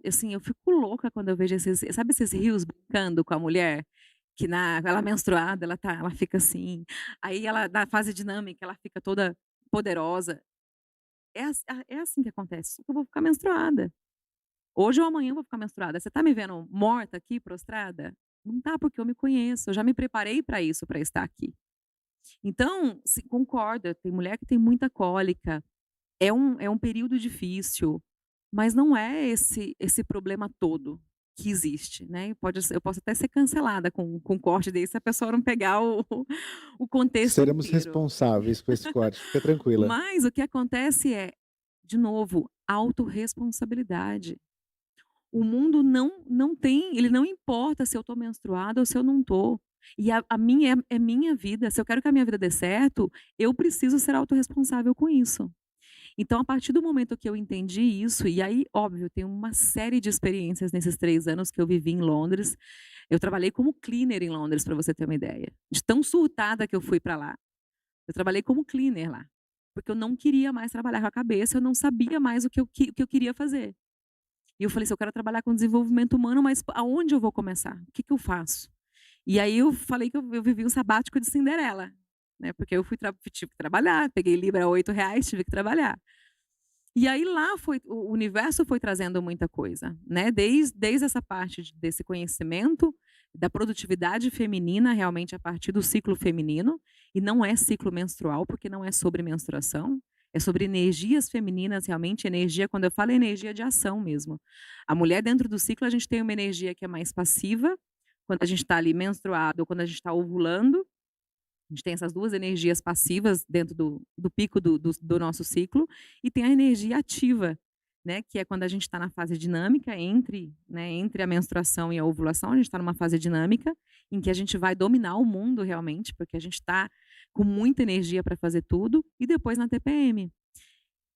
assim, eu fico louca quando eu vejo esses rios brincando com a mulher, que na ela menstruada, ela fica assim, aí ela na fase dinâmica, ela fica toda poderosa. É assim que acontece, só que eu vou ficar menstruada. Hoje ou amanhã eu vou ficar menstruada. Você tá me vendo morta aqui, prostrada? Não tá, porque eu me conheço, eu já me preparei para isso, para estar aqui. Então, concordo, tem mulher que tem muita cólica, é um período difícil, mas não é esse problema todo que existe, né. Eu posso até ser cancelada com um corte desse se a pessoa não pegar o contexto Seremos inteiro. responsáveis com esse corte, fica tranquila. Mas o que acontece é, de novo, autorresponsabilidade. O mundo não tem, ele não importa se eu estou menstruada ou se eu não estou. E a minha é minha vida, se eu quero que a minha vida dê certo, eu preciso ser autorresponsável com isso. Então a partir do momento que eu entendi isso, e aí óbvio, tem uma série de experiências nesses 3 anos que eu vivi em Londres. Eu trabalhei como cleaner em Londres, para você ter uma ideia, de tão surtada que eu fui para lá. Eu trabalhei como cleaner lá, porque eu não queria mais trabalhar com a cabeça, eu não sabia mais o que eu queria fazer. E eu falei assim: "Eu quero trabalhar com desenvolvimento humano, mas aonde eu vou começar? O que que eu faço?". E aí eu falei que eu vivi um sabático de Cinderela, né, porque eu tive que trabalhar, peguei libra a R$ 8, tive que trabalhar. E aí lá o universo foi trazendo muita coisa, né, desde essa parte desse conhecimento, da produtividade feminina, realmente a partir do ciclo feminino, e não é ciclo menstrual, porque não é sobre menstruação, é sobre energias femininas, realmente energia, quando eu falo é energia de ação mesmo. A mulher dentro do ciclo, a gente tem uma energia que é mais passiva, quando a gente está ali menstruado ou quando a gente está ovulando, a gente tem essas 2 energias passivas dentro do pico do nosso ciclo, e tem a energia ativa, né, que é quando a gente está na fase dinâmica entre, né, entre a menstruação e a ovulação, a gente está numa fase dinâmica, em que a gente vai dominar o mundo realmente, porque a gente está com muita energia para fazer tudo, e depois na TPM.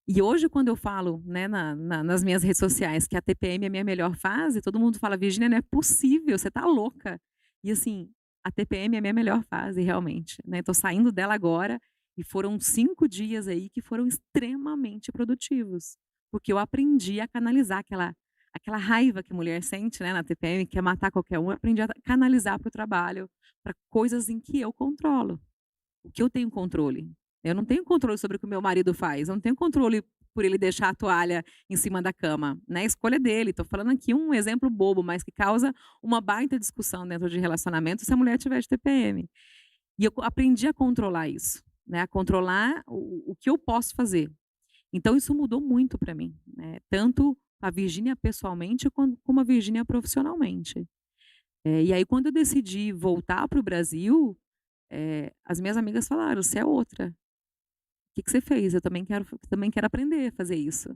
E hoje quando eu falo, né, nas minhas redes sociais que a TPM é a minha melhor fase, todo mundo fala: "Virgínia, não é possível, você tá louca". E assim, a TPM é a minha melhor fase realmente, né, tô saindo dela agora, e foram 5 dias aí que foram extremamente produtivos, porque eu aprendi a canalizar aquela raiva que a mulher sente, né, na TPM, que quer matar qualquer um, eu aprendi a canalizar para o trabalho, para coisas em que eu controlo. O que eu tenho controle? Eu não tenho controle sobre o que o meu marido faz, eu não tenho controle por ele deixar a toalha em cima da cama, né, a escolha é dele. Estou falando aqui um exemplo bobo, mas que causa uma baita discussão dentro de relacionamento se a mulher tiver de TPM. E eu aprendi a controlar isso, né, a controlar o que eu posso fazer. Então isso mudou muito para mim, né, tanto a Virgínia pessoalmente como a Virgínia profissionalmente. E aí quando eu decidi voltar para o Brasil, as minhas amigas falaram: "Você é outra. O que que você fez? Eu também quero aprender a fazer isso".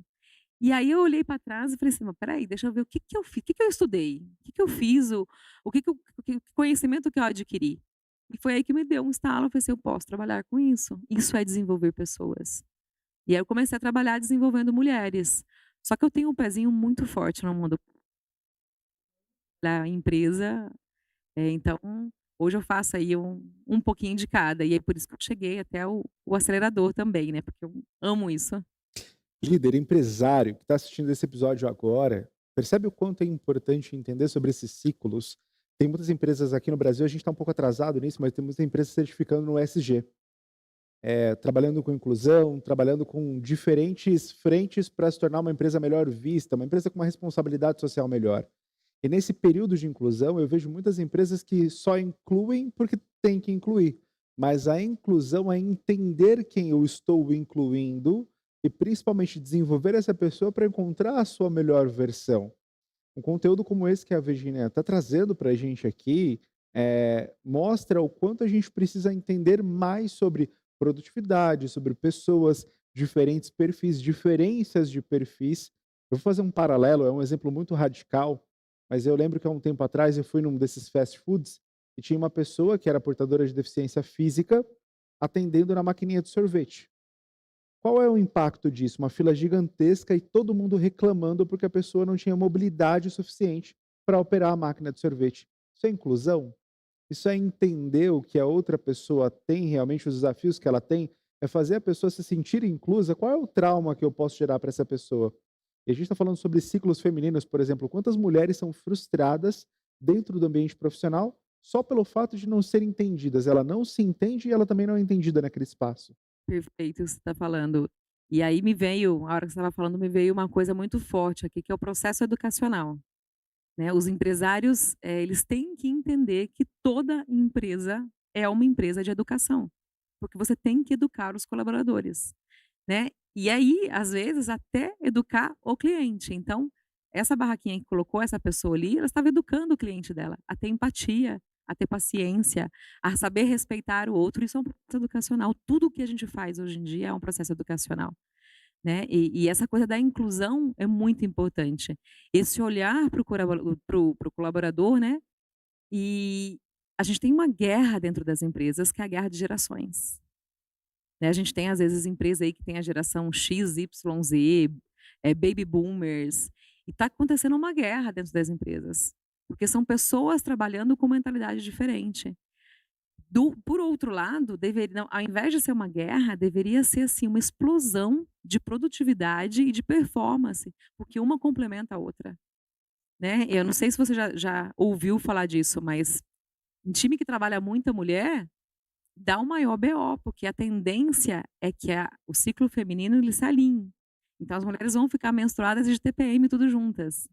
E aí eu olhei para trás e falei assim: "Mas espera aí, deixa eu ver o que que eu fiz, o que que eu estudei, o que que eu fiz, o que conhecimento que eu adquiri". E foi aí que me deu um estalo, eu falei assim: "Eu posso trabalhar com isso, isso é desenvolver pessoas". E aí eu comecei a trabalhar desenvolvendo mulheres. Só que eu tenho um pezinho muito forte no mundo da empresa. Então, hoje eu faço aí um pouquinho de cada, e é por isso que eu cheguei até o acelerador também, né, porque eu amo isso. Líder, empresário que está assistindo esse episódio agora, percebe o quanto é importante entender sobre esses ciclos? Tem muitas empresas aqui no Brasil, a gente está um pouco atrasado nisso, mas tem muitas empresas certificando no ESG, trabalhando com inclusão, trabalhando com diferentes frentes para se tornar uma empresa melhor vista, uma empresa com uma responsabilidade social melhor. E nesse período de inclusão, eu vejo muitas empresas que só incluem porque tem que incluir, mas a inclusão é entender quem eu estou incluindo e principalmente desenvolver essa pessoa para encontrar a sua melhor versão. Um conteúdo como esse que a Virginia está trazendo para a gente aqui, mostra o quanto a gente precisa entender mais sobre produtividade, sobre pessoas, diferentes perfis, diferenças de perfis. Eu vou fazer um paralelo, é um exemplo muito radical, mas eu lembro que há um tempo atrás eu fui num desses fast foods e tinha uma pessoa que era portadora de deficiência física atendendo na maquininha de sorvete. Qual é o impacto disso? Uma fila gigantesca e todo mundo reclamando porque a pessoa não tinha mobilidade suficiente para operar a máquina de sorvete. Isso é inclusão? Isso é entender o que a outra pessoa tem, realmente os desafios que ela tem, é fazer a pessoa se sentir inclusa. Qual é o trauma que eu posso gerar para essa pessoa? E a gente está falando sobre ciclos femininos, por exemplo, quantas mulheres são frustradas dentro do ambiente profissional só pelo fato de não serem entendidas. Ela não se entende e ela também não é entendida naquele espaço. Perfeito o que você está falando. E aí me veio, a hora que você estava falando, me veio uma coisa muito forte aqui, que é o processo educacional, né. Os empresários, eles têm que entender que toda empresa é uma empresa de educação, porque você tem que educar os colaboradores, né. E aí, às vezes, até educar o cliente. Então, essa barraquinha que colocou essa pessoa ali, ela estava educando o cliente dela a ter empatia, a ter paciência, a saber respeitar o outro. Isso é um processo educacional. Tudo o que a gente faz hoje em dia é um processo educacional, né. E essa coisa da inclusão é muito importante. Esse olhar para o colaborador, né, e a gente tem uma guerra dentro das empresas, que é a guerra de gerações. Né, a gente tem às vezes empresa aí que tem a geração X, Y, Z, baby boomers, e está acontecendo uma guerra dentro das empresas, porque são pessoas trabalhando com mentalidade diferente. Por outro lado, deveria não, ao invés de ser uma guerra, deveria ser assim uma explosão de produtividade e de performance, porque uma complementa a outra, né. Eu não sei se você já ouviu falar disso, mas em time que trabalha muita mulher, dá um maior BO, porque a tendência é que o ciclo feminino ele se alinhe. Então as mulheres vão ficar menstruadas e de TPM tudo juntas.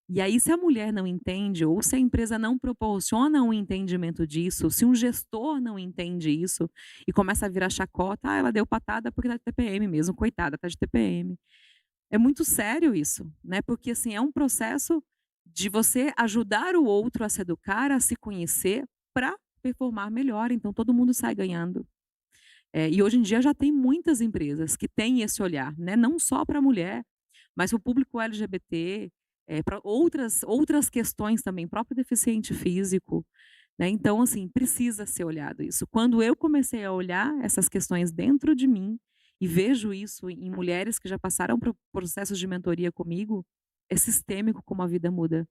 E aí se a mulher não entende, ou se a empresa não proporciona um entendimento disso, se um gestor não entende isso e começa a virar chacota: "Ah, ela deu patada porque tá de TPM mesmo, coitada, tá de TPM". É muito sério isso, né, porque assim, é um processo de você ajudar o outro a se educar, a se conhecer, para performar melhor, então todo mundo sai ganhando. E hoje em dia já tem muitas empresas que têm esse olhar, né, não só para a mulher, Mas o público LGBT, para outras questões também, próprio deficiente físico, né, então assim, precisa ser olhado isso. Quando eu comecei a olhar essas questões dentro de mim, e vejo isso em mulheres que já passaram por processos de mentoria comigo, é sistêmico como a vida muda.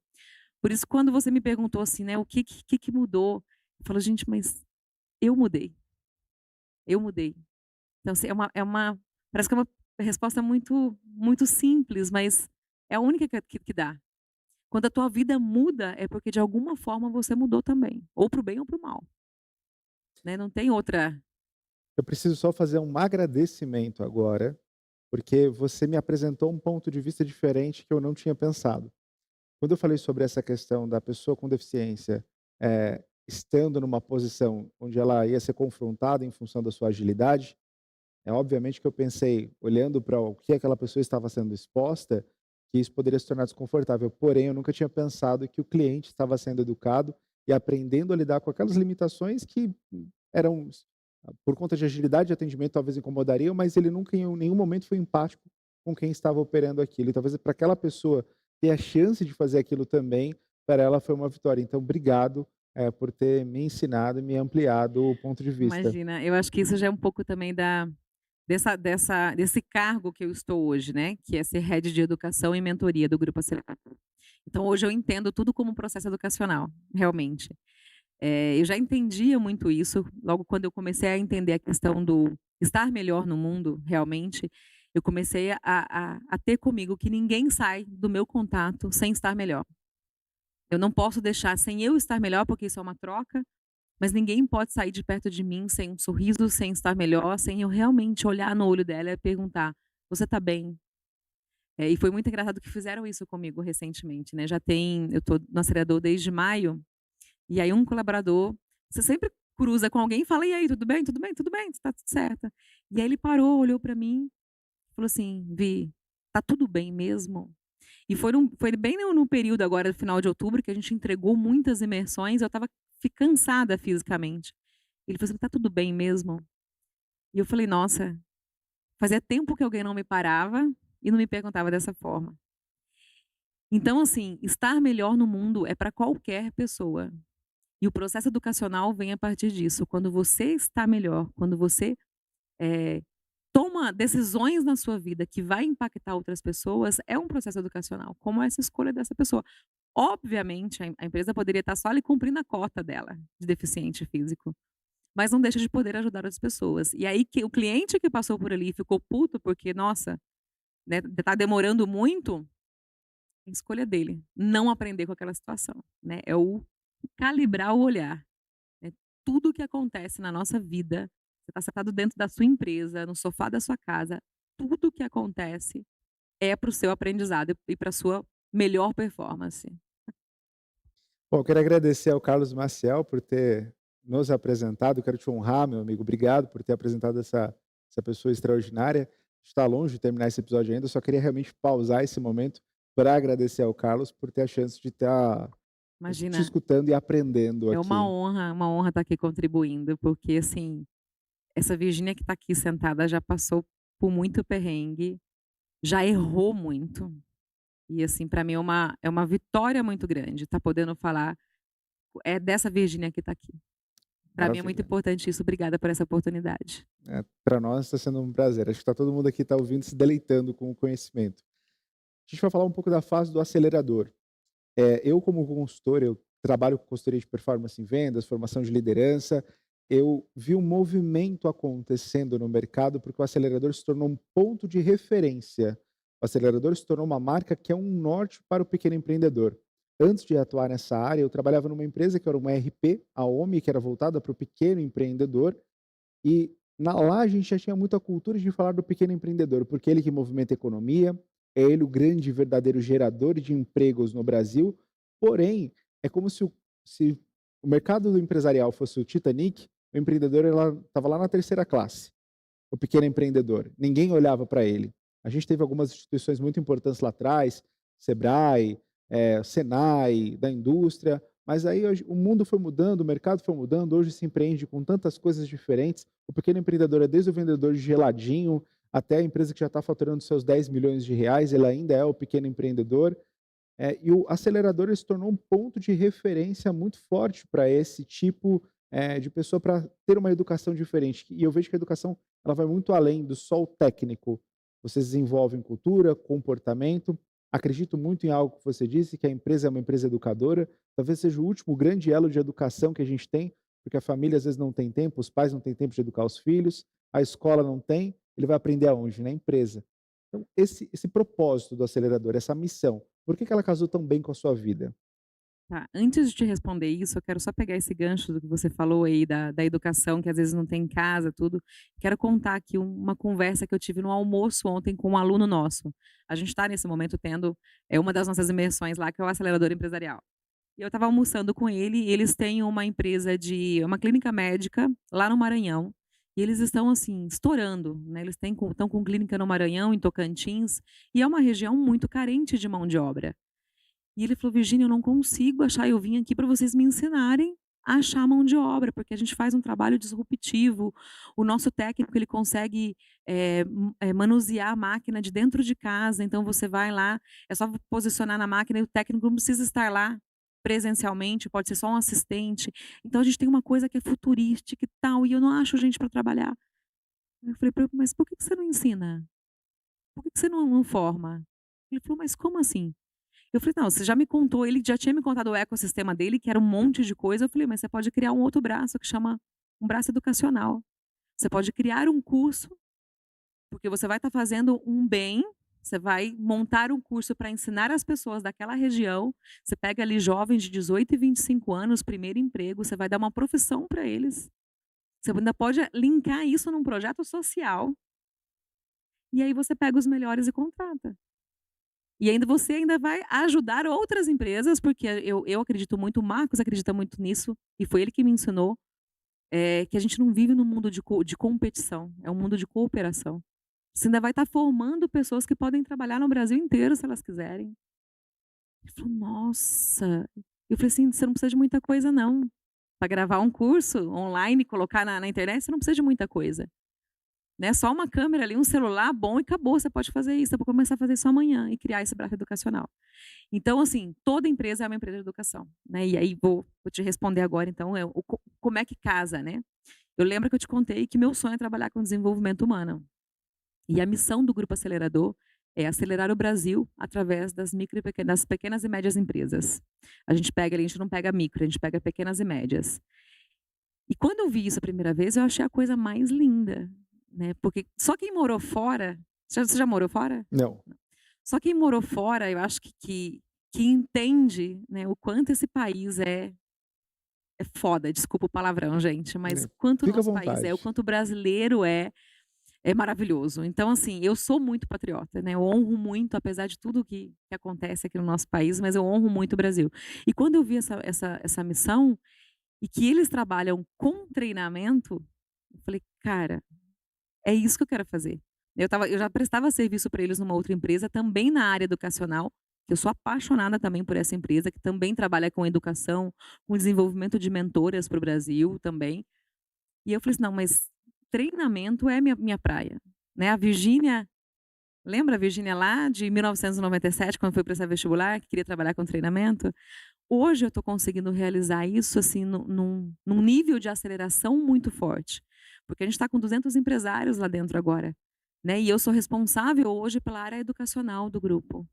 Por isso quando você me perguntou assim, né, o que mudou, eu falo: "Gente, mas eu mudei, eu mudei". Então assim, parece que é uma resposta muito simples, mas é a única que dá. Quando a tua vida muda, é porque de alguma forma você mudou também, ou para o bem ou para o mal, né, não tem outra. Eu preciso só fazer um agradecimento agora, porque você me apresentou um ponto de vista diferente que eu não tinha pensado. Quando eu falei sobre essa questão da pessoa com deficiência, estando numa posição onde ela ia ser confrontada em função da sua agilidade, é obviamente que eu pensei, olhando para o que aquela pessoa estava sendo exposta, que isso poderia se tornar desconfortável. Porém, eu nunca tinha pensado que o cliente estava sendo educado e aprendendo a lidar com aquelas limitações que eram, por conta de agilidade de atendimento, talvez incomodariam, mas ele nunca em nenhum momento foi empático com quem estava operando aquilo. E talvez para aquela pessoa ter a chance de fazer aquilo também, para ela foi uma vitória. Então, obrigado, por ter me ensinado e me ampliado o ponto de vista. Imagina, eu acho que isso já é um pouco também desse cargo que eu estou hoje, né, que é ser head de educação e mentoria do Grupo Acelerador. Então hoje eu entendo tudo como um processo educacional, realmente. Eu já entendia muito isso, logo quando eu comecei a entender a questão do estar melhor no mundo, realmente, eu comecei a ter comigo que ninguém sai do meu contato sem estar melhor. Eu não posso deixar sem eu estar melhor, porque isso é uma troca, mas ninguém pode sair de perto de mim sem um sorriso, sem estar melhor, sem eu realmente olhar no olho dela e perguntar: "Você está bem?". E foi muito engraçado que fizeram isso comigo recentemente, né, eu estou no acelerador desde maio, e aí um colaborador, você sempre cruza com alguém e fala: "E aí, tudo bem? Tudo bem? Tudo bem? Tá tudo certo?". E aí ele parou, olhou para mim, falou assim: "Vi, tá tudo bem mesmo?". E foi bem no período agora do final de outubro que a gente entregou muitas imersões, eu estava cansada fisicamente. Ele falou assim: "Tá tudo bem mesmo?". E eu falei: "Nossa, fazia tempo que alguém não me parava e não me perguntava dessa forma". Então, assim, estar melhor no mundo é para qualquer pessoa. E o processo educacional vem a partir disso. Quando você está melhor, quando você, eh, toma decisões na sua vida que vai impactar outras pessoas, é um processo educacional, como essa escolha dessa pessoa. Obviamente, a empresa poderia estar só ali cumprindo a cota dela de deficiente físico, mas não deixa de poder ajudar as pessoas. E aí que o cliente que passou por ali e ficou puto porque, nossa, né, tá demorando muito, é escolha dele, não aprender com aquela situação, né, é o calibrar o olhar, né. Tudo que acontece na nossa vida, você está sentado dentro da sua empresa, no sofá da sua casa, tudo que acontece é para o seu aprendizado e para a sua melhor performance. Bom, eu quero agradecer ao Carlos Maciel por ter nos apresentado, quero te honrar, meu amigo, obrigado por ter apresentado essa pessoa extraordinária. Está longe de terminar esse episódio ainda, só queria realmente pausar esse momento para agradecer ao Carlos por ter a chance de estar te Imagina, escutando e aprendendo é aqui. uma honra estar aqui contribuindo, porque, assim, essa Virgínia que está aqui sentada já passou por muito perrengue, já errou muito, e assim, para mim é uma vitória muito grande estar podendo falar, é dessa Virgínia que está aqui. Para mim é muito Maravilha. importante isso, obrigada por essa oportunidade. Para nós está sendo um prazer. Acho que está todo mundo aqui tá ouvindo, se deleitando com o conhecimento. A gente vai falar um pouco da fase do acelerador. Eu como consultor, eu trabalho com consultoria de performance em vendas, formação de liderança. Eu vi um movimento acontecendo no mercado, porque o acelerador se tornou um ponto de referência. O acelerador se tornou uma marca que é um norte para o pequeno empreendedor. Antes de atuar nessa área, eu trabalhava numa empresa que era uma RP, a OMI, que era voltada para o pequeno empreendedor, e lá a gente já tinha muita cultura de falar do pequeno empreendedor, porque é ele que movimenta a economia, é ele o grande verdadeiro gerador de empregos no Brasil. Porém, é como se o mercado do empresarial fosse o Titanic, o empreendedor estava lá na terceira classe, o pequeno empreendedor. Ninguém olhava para ele. A gente teve algumas instituições muito importantes lá atrás, Sebrae, Senai, da indústria, mas aí hoje o mundo foi mudando, o mercado foi mudando, hoje se empreende com tantas coisas diferentes. O pequeno empreendedor é desde o vendedor de geladinho até a empresa que já está faturando seus 10 milhões de reais, ele ainda é o pequeno empreendedor. E o acelerador ele se tornou um ponto de referência muito forte para esse tipo, de pessoa para ter uma educação diferente. E eu vejo que a educação ela vai muito além do só o técnico. Vocês desenvolvem cultura, comportamento. Acredito muito em algo que você disse, que a empresa é uma empresa educadora. Talvez seja o último grande elo de educação que a gente tem, porque a família às vezes não tem tempo, os pais não têm tempo de educar os filhos, a escola não tem, ele vai aprender aonde? Na empresa. Então, esse propósito do acelerador, essa missão, por que que ela casou tão bem com a sua vida? Tá, antes de te responder isso, eu quero só pegar esse gancho do que você falou aí da educação, que às vezes não tem em casa, tudo. Quero contar aqui uma conversa que eu tive no almoço ontem com um aluno nosso. A gente está nesse momento tendo uma das nossas imersões lá, que é o acelerador empresarial. E eu estava almoçando com ele, e eles têm uma empresa de uma clínica médica lá no Maranhão, e eles estão, assim, estourando, né, eles estão com clínica no Maranhão, em Tocantins, e é uma região muito carente de mão de obra. E ele falou: "Virgínia, eu não consigo achar, eu vim aqui para vocês me ensinarem a achar mão de obra, porque a gente faz um trabalho disruptivo, o nosso técnico ele consegue, manusear a máquina de dentro de casa, então você vai lá, é só posicionar na máquina e o técnico não precisa estar lá presencialmente, pode ser só um assistente. Então a gente tem uma coisa que é futurística e tal, e eu não acho gente para trabalhar". Eu falei pra ele: "Mas por que que você não ensina? Por que que você não forma?". Ele falou: "Mas como assim?". Eu falei: "Não, você já me contou", ele já tinha me contado o ecossistema dele, que era um monte de coisa, eu falei: "Mas você pode criar um outro braço que chama um braço educacional. Você pode criar um curso, porque você vai estar fazendo um bem, você vai montar um curso para ensinar as pessoas daquela região, você pega ali jovens de 18 e 25 anos, primeiro emprego, você vai dar uma profissão para eles, você ainda pode linkar isso num projeto social, e aí você pega os melhores e contrata". E ainda você ainda vai ajudar outras empresas, porque eu acredito muito, o Marcos acredita muito nisso, e foi ele que me ensinou, que a gente não vive num mundo de competição, é um mundo de cooperação. Você ainda vai estar formando pessoas que podem trabalhar no Brasil inteiro se elas quiserem. Ele falou: "Nossa". Eu falei assim: "Você não precisa de muita coisa não. Para gravar um curso online e colocar na internet, você não precisa de muita coisa. Né, só uma câmera ali, um celular bom e acabou, você pode fazer isso, você pode começar a fazer isso amanhã e criar esse braço educacional". Então, assim, toda empresa é uma empresa de educação, né, e aí vou te responder agora então, como é que casa, né. Eu lembro que eu te contei que meu sonho é trabalhar com desenvolvimento humano, e a missão do Grupo Acelerador é acelerar o Brasil através das pequenas e médias empresas. A gente pega ali, a gente não pega micro, a gente pega pequenas e médias. E quando eu vi isso a primeira vez, eu achei a coisa mais linda, né, porque só quem morou fora, você já morou fora? Não. Só quem morou fora, eu acho que entende, né, o quanto esse país é foda, desculpa o palavrão, gente, mas É, o quanto o fica à nosso país é, o vontade. quanto o brasileiro é maravilhoso. Então, assim, eu sou muito patriota, né, eu honro muito, apesar de tudo que acontece aqui no nosso país, mas eu honro muito o Brasil. E quando eu vi essa missão, e que eles trabalham com treinamento, eu falei: "Cara, é isso que eu quero fazer". Eu já prestava serviço para eles numa outra empresa, também na área educacional, que eu sou apaixonada também por essa empresa, que também trabalha com educação, com desenvolvimento de mentoras para o Brasil também. E eu falei assim: "Não, mas treinamento é minha praia", né. A Virgínia, lembra a Virgínia lá de 1997, quando foi prestar vestibular, que queria trabalhar com treinamento? Hoje eu estou conseguindo realizar isso, assim, num nível de aceleração muito forte, porque a gente está com 200 empresários lá dentro agora, né, e eu sou responsável hoje pela área educacional do grupo.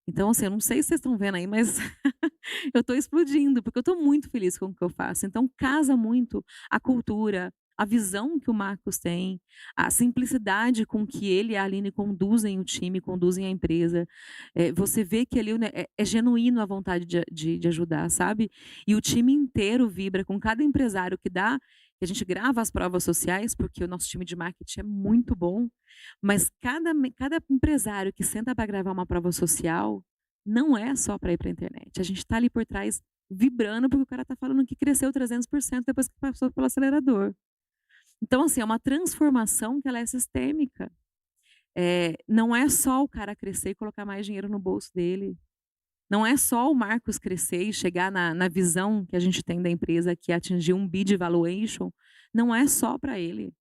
Então, assim, eu não sei se vocês estão vendo aí, mas eu estou explodindo, porque eu estou muito feliz com o que eu faço. Então casa muito a cultura, a visão que o Marcos tem, a simplicidade com que ele e a Aline conduzem o time, conduzem a empresa. Você vê que ali, né, é genuíno a vontade de ajudar, sabe. E o time inteiro vibra com cada empresário que a gente grava as provas sociais, porque o nosso time de marketing é muito bom, mas cada empresário que senta para gravar uma prova social, não é só para ir para a internet, a gente está ali por trás vibrando, porque o cara está falando que cresceu 300% depois que passou pelo acelerador. Então, assim, é uma transformação que ela é sistêmica. Não é só o cara crescer e colocar mais dinheiro no bolso dele, não é só o Marcos crescer e chegar na visão que a gente tem da empresa, que é atingir 1 bi de valuation, não é só para ele.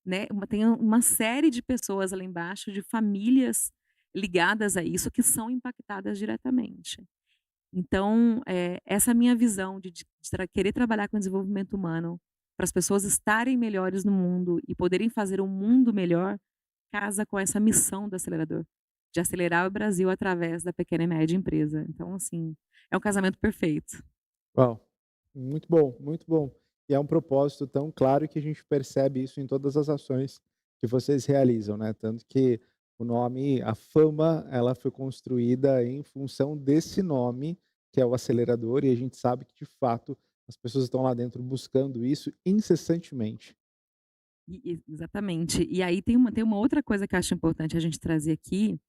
né, tem uma série de pessoas lá embaixo, de famílias ligadas a isso, que são impactadas diretamente. Então, essa minha visão de querer trabalhar com desenvolvimento humano, para as pessoas estarem melhores no mundo e poderem fazer um mundo melhor, casa com essa missão do acelerador, de acelerar o Brasil através da pequena e média empresa. Então, assim, é um casamento perfeito. Uau, muito bom, muito bom. E é um propósito tão claro que a gente percebe isso em todas as ações que vocês realizam, né? Tanto que o nome, a fama, ela foi construída em função desse nome, que é o acelerador, e a gente sabe que de fato as pessoas estão lá dentro buscando isso incessantemente. Exatamente. E aí tem uma outra coisa que eu acho importante a gente trazer aqui,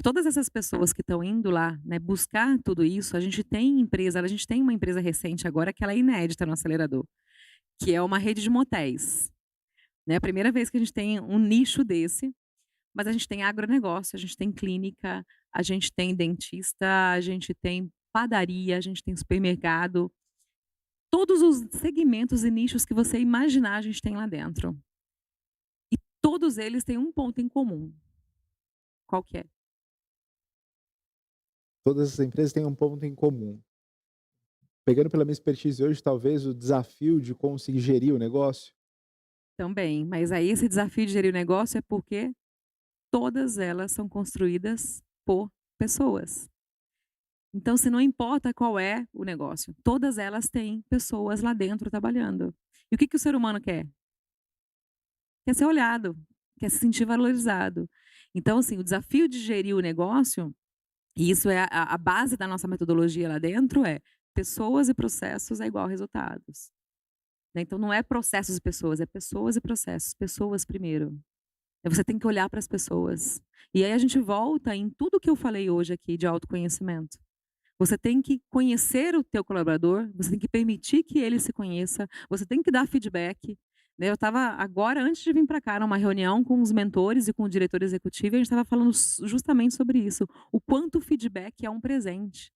todas essas pessoas que estão indo lá, né, buscar tudo isso, a gente tem uma empresa recente agora que ela é inédita no acelerador, que é uma rede de motéis, né, a primeira vez que a gente tem um nicho desse, mas a gente tem agronegócio, a gente tem clínica, a gente tem dentista, a gente tem padaria, a gente tem supermercado, todos os segmentos e nichos que você imaginar a gente tem lá dentro. E todos eles têm um ponto em comum. Qual que é? Todas as empresas têm um ponto em comum. Pegando pela minha expertise hoje, talvez o desafio de conseguir gerir o negócio. Também, mas aí esse desafio de gerir o negócio é porque todas elas são construídas por pessoas. Então, se não importa qual é o negócio, todas elas têm pessoas lá dentro trabalhando. E o que que o ser humano quer? Quer ser olhado, quer se sentir valorizado. Então, assim, o desafio de gerir o negócio, e isso é a base da nossa metodologia lá dentro, é pessoas e processos é igual resultados. Né, então não é processos e pessoas, é pessoas e processos, pessoas primeiro. Você tem que olhar para as pessoas. E aí a gente volta em tudo que eu falei hoje aqui de autoconhecimento. Você tem que conhecer o teu colaborador, você tem que permitir que ele se conheça, você tem que dar feedback, né. Eu estava agora, antes de vir para cá, numa reunião com os mentores e com o diretor executivo, e a gente estava falando justamente sobre isso, o quanto o feedback é um presente.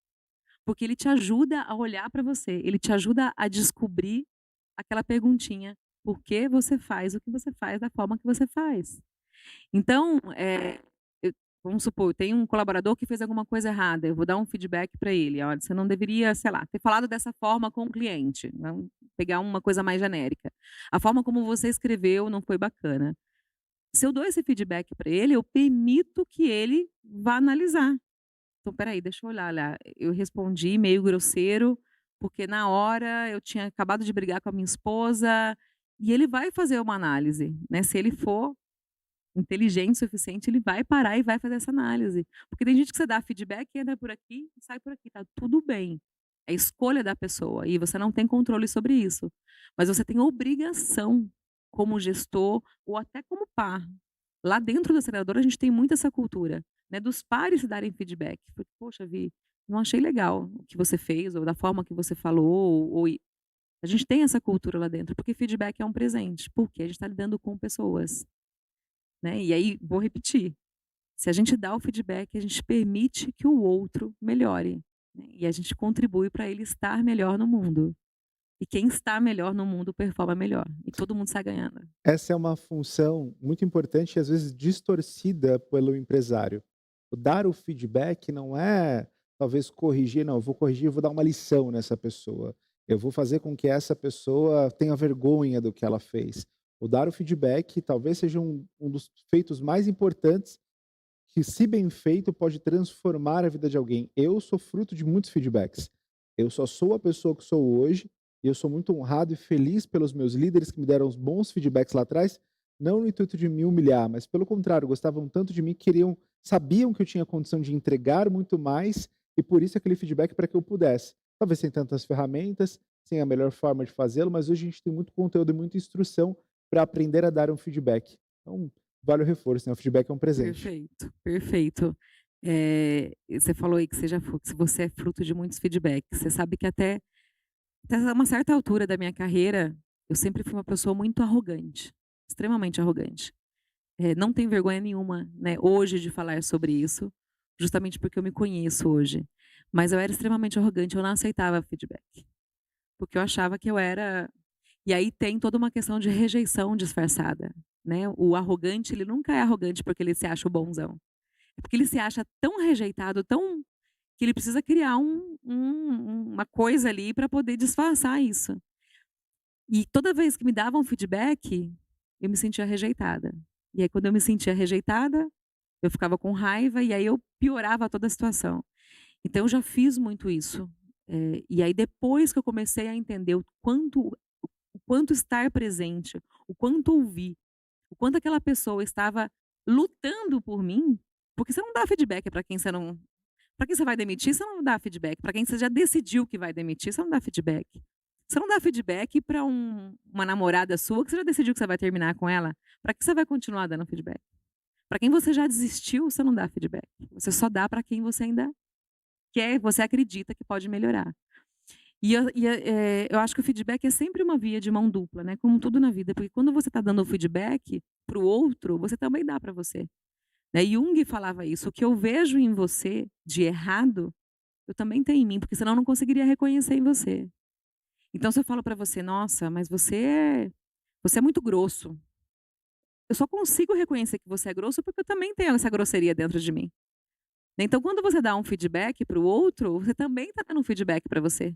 Porque ele te ajuda a olhar para você, ele te ajuda a descobrir aquela perguntinha: "Por que você faz o que você faz da forma que você faz?". Então, eu vamos supor, tem um colaborador que fez alguma coisa errada, eu vou dar um feedback para ele: "Olha, você não deveria, sei lá, ter falado dessa forma com o cliente", vamos pegar uma coisa mais genérica. "A forma como você escreveu não foi bacana". Se eu dou esse feedback para ele, eu permito que ele vá analisar. Então, espera aí, deixa eu olhar lá, eu respondi meio grosseiro, porque na hora eu tinha acabado de brigar com a minha esposa, e ele vai fazer uma análise, né, se ele for inteligente o suficiente, ele vai parar e vai fazer essa análise. Porque tem gente que você dá feedback, entra por aqui e sai por aqui, tá tudo bem. É escolha da pessoa e você não tem controle sobre isso. Mas você tem obrigação, como gestor ou até como par. Lá dentro da aceleradora a gente tem muito essa cultura, né, dos pares se darem feedback. Poxa, Vi, não achei legal o que você fez, ou da forma que você falou, a gente tem essa cultura lá dentro, porque feedback é um presente, porque a gente está lidando com pessoas, né? E aí, vou repetir, se a gente dá o feedback, a gente permite que o outro melhore, né? E a gente contribui para ele estar melhor no mundo. E quem está melhor no mundo performa melhor. E todo mundo sai ganhando. Essa é uma função muito importante e às vezes distorcida pelo empresário. O dar o feedback não é talvez corrigir, não, eu vou corrigir, eu vou dar uma lição nessa pessoa. Eu vou fazer com que essa pessoa tenha vergonha do que ela fez. O dar o feedback talvez seja um dos feitos mais importantes que, se bem feito, pode transformar a vida de alguém. Eu sou fruto de muitos feedbacks. Eu só sou a pessoa que sou hoje, e eu sou muito honrado e feliz pelos meus líderes que me deram os bons feedbacks lá atrás, não no intuito de me humilhar, mas pelo contrário, gostavam tanto de mim, queriam, sabiam que eu tinha condição de entregar muito mais, e por isso aquele feedback para que eu pudesse. Talvez sem tantas ferramentas, sem a melhor forma de fazê-lo, mas hoje a gente tem muito conteúdo e muita instrução para aprender a dar um feedback. Então, vale o reforço, né? O feedback é um presente. Perfeito, perfeito. Você falou aí que que você é fruto de muitos feedbacks. Você sabe que até uma certa altura da minha carreira, eu sempre fui uma pessoa muito arrogante, extremamente arrogante. Não tenho vergonha nenhuma, né, hoje de falar sobre isso, justamente porque eu me conheço hoje. Mas eu era extremamente arrogante, eu não aceitava feedback, porque eu achava que eu era. E aí tem toda uma questão de rejeição disfarçada. né. O arrogante, ele nunca é arrogante porque ele se acha o bonzão. É porque ele se acha tão rejeitado, tão que ele precisa criar uma coisa ali para poder disfarçar isso. E toda vez que me davam feedback, eu me sentia rejeitada. E aí quando eu me sentia rejeitada, eu ficava com raiva e aí eu piorava toda a situação. Então eu já fiz muito isso. E aí depois que eu comecei a entender o quanto estar presente, o quanto ouvir, o quanto aquela pessoa estava lutando por mim, porque você não dá feedback para quem você não para quem você vai demitir, você não dá feedback. Para quem você já decidiu que vai demitir, você não dá feedback. Você não dá feedback para uma namorada sua que você já decidiu que você vai terminar com ela. Para que você vai continuar dando feedback? Para quem você já desistiu, você não dá feedback. Você só dá para quem você ainda quer, você acredita que pode melhorar. Eu acho que o feedback é sempre uma via de mão dupla, né, como tudo na vida, porque quando você está dando o feedback para o outro, você também dá para você, né. Jung falava isso: "O que eu vejo em você de errado, eu também tenho em mim, porque senão eu não conseguiria reconhecer em você". Então se eu falo para você: "Nossa, mas você é muito grosso", eu só consigo reconhecer que você é grosso, porque eu também tenho essa grosseria dentro de mim. Então quando você dá um feedback para o outro, você também está dando um feedback para você.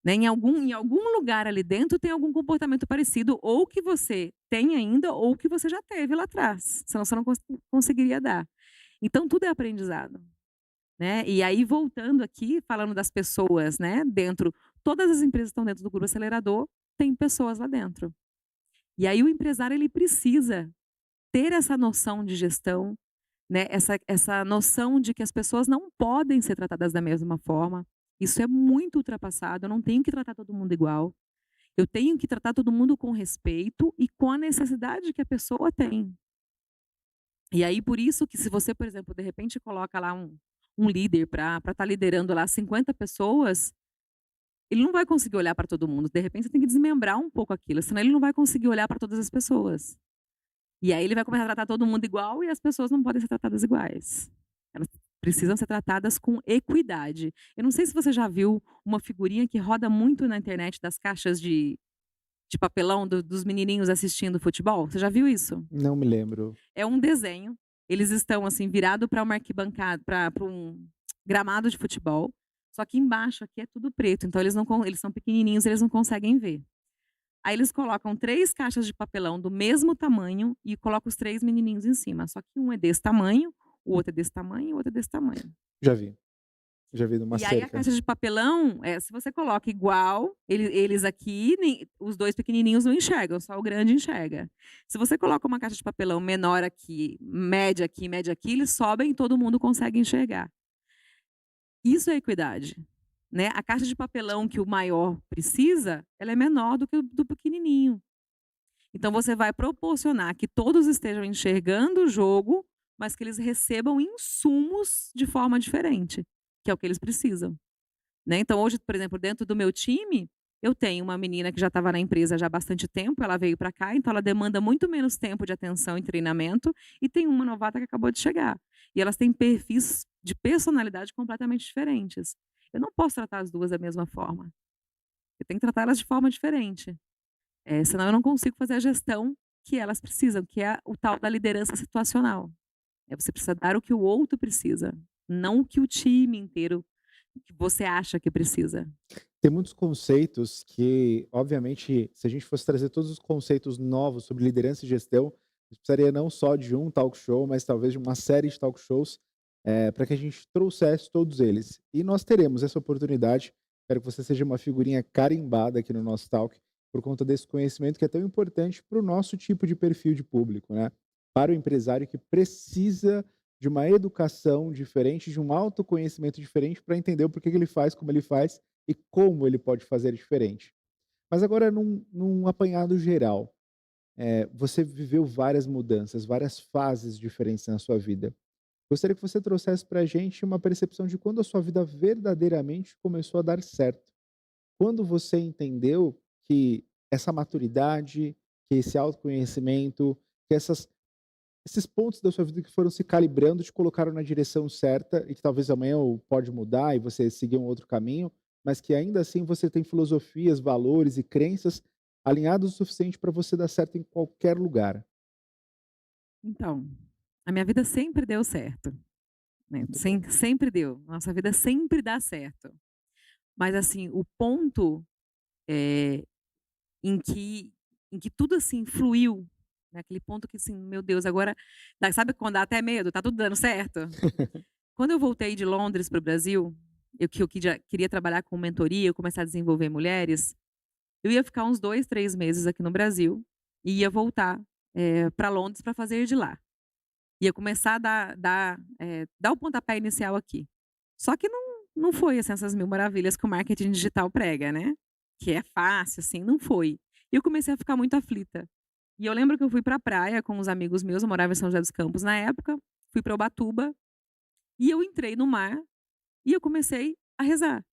Né, em algum lugar ali dentro tem algum comportamento parecido, ou que você tem ainda, ou que você já teve lá atrás, senão você não conseguiria dar. Então tudo é aprendizado, né. E aí voltando aqui, falando das pessoas, né, dentro todas as empresas que estão dentro do grupo acelerador, tem pessoas lá dentro. E aí o empresário ele precisa ter essa noção de gestão, né, essa noção de que as pessoas não podem ser tratadas da mesma forma. Isso é muito ultrapassado, eu não tenho que tratar todo mundo igual. Eu tenho que tratar todo mundo com respeito e com a necessidade que a pessoa tem. E aí por isso que se você, por exemplo, de repente coloca lá um líder para estar liderando lá 50 pessoas, ele não vai conseguir olhar para todo mundo. De repente você tem que desmembrar um pouco aquilo, senão ele não vai conseguir olhar para todas as pessoas. E aí ele vai começar a tratar todo mundo igual e as pessoas não podem ser tratadas iguais. Elas precisam ser tratadas com equidade. Eu não sei se você já viu uma figurinha que roda muito na internet das caixas de papelão dos menininhos assistindo futebol. Você já viu isso? Não me lembro. É um desenho. Eles estão assim virado para uma arquibancada, para um gramado de futebol. Só que embaixo aqui é tudo preto. Então eles são pequenininhos, eles não conseguem ver. Aí eles colocam 3 caixas de papelão do mesmo tamanho e colocam os 3 menininhos em cima, só que um é desse tamanho, o outro é desse tamanho e o outro é desse tamanho. Já vi. Já vi numa E aí a cerca. caixa de papelão, se você coloca igual, eles aqui, nem os 2 pequenininhos não enxergam, só o grande enxerga. Se você coloca uma caixa de papelão menor aqui, média aqui, eles sobem e todo mundo consegue enxergar. Isso é equidade, né. A caixa de papelão que o maior precisa, ela é menor do que o do pequenininho. Então você vai proporcionar que todos estejam enxergando o jogo, mas que eles recebam insumos de forma diferente, que é o que eles precisam, né. Então hoje, por exemplo, dentro do meu time, eu tenho uma menina que já estava na empresa já há bastante tempo, ela veio para cá, então ela demanda muito menos tempo de atenção e treinamento, e tem uma novata que acabou de chegar. E elas têm perfis de personalidade completamente diferentes. Eu não posso tratar as 2 da mesma forma, eu tenho que tratar elas de forma diferente. Senão eu não consigo fazer a gestão que elas precisam, que é o tal da liderança situacional. Você precisa dar o que o outro precisa, não o que o time inteiro, que você acha que precisa. Tem muitos conceitos que, obviamente, se a gente fosse trazer todos os conceitos novos sobre liderança e gestão, a gente precisaria não só de um talk show, mas talvez de uma série de talk shows, para que a gente trouxesse todos eles. E nós teremos essa oportunidade. Espero que você seja uma figurinha carimbada aqui no nosso talk, por conta desse conhecimento que é tão importante para o nosso tipo de perfil de público, né? Para o empresário que precisa de uma educação diferente, de um autoconhecimento diferente para entender o porquê que ele faz como ele faz e como ele pode fazer diferente. Mas agora num apanhado geral, você viveu várias mudanças, várias fases diferentes na sua vida. Gostaria que você trouxesse para a gente uma percepção de quando a sua vida verdadeiramente começou a dar certo. Quando você entendeu que essa maturidade, que esse autoconhecimento, que esses pontos da sua vida que foram se calibrando te colocaram na direção certa e que talvez amanhã pode mudar e você seguir um outro caminho, mas que ainda assim você tem filosofias, valores e crenças alinhados o suficiente para você dar certo em qualquer lugar. Então, a minha vida sempre deu certo, né, Muito bom. sempre deu, nossa vida sempre dá certo. Mas assim, o ponto, eh, em que tudo, assim, fluiu, naquele ponto que assim: "Meu Deus, agora", sabe quando dá até medo, tá tudo dando certo? Quando eu voltei de Londres para o Brasil, eu queria trabalhar com mentoria, começar a desenvolver mulheres, eu ia ficar uns 2, 3 meses aqui no Brasil, e ia voltar, pra Londres para fazer de lá. Ia começar a dar o pontapé inicial aqui. Só que não foi, assim, essas mil maravilhas que o marketing digital prega, né, que é fácil, assim, não foi. E eu comecei a ficar muito aflita. E eu lembro que eu fui pra praia com uns amigos meus, eu morava em São José dos Campos na época, fui pra Ubatuba, e eu entrei no mar, e eu comecei a rezar.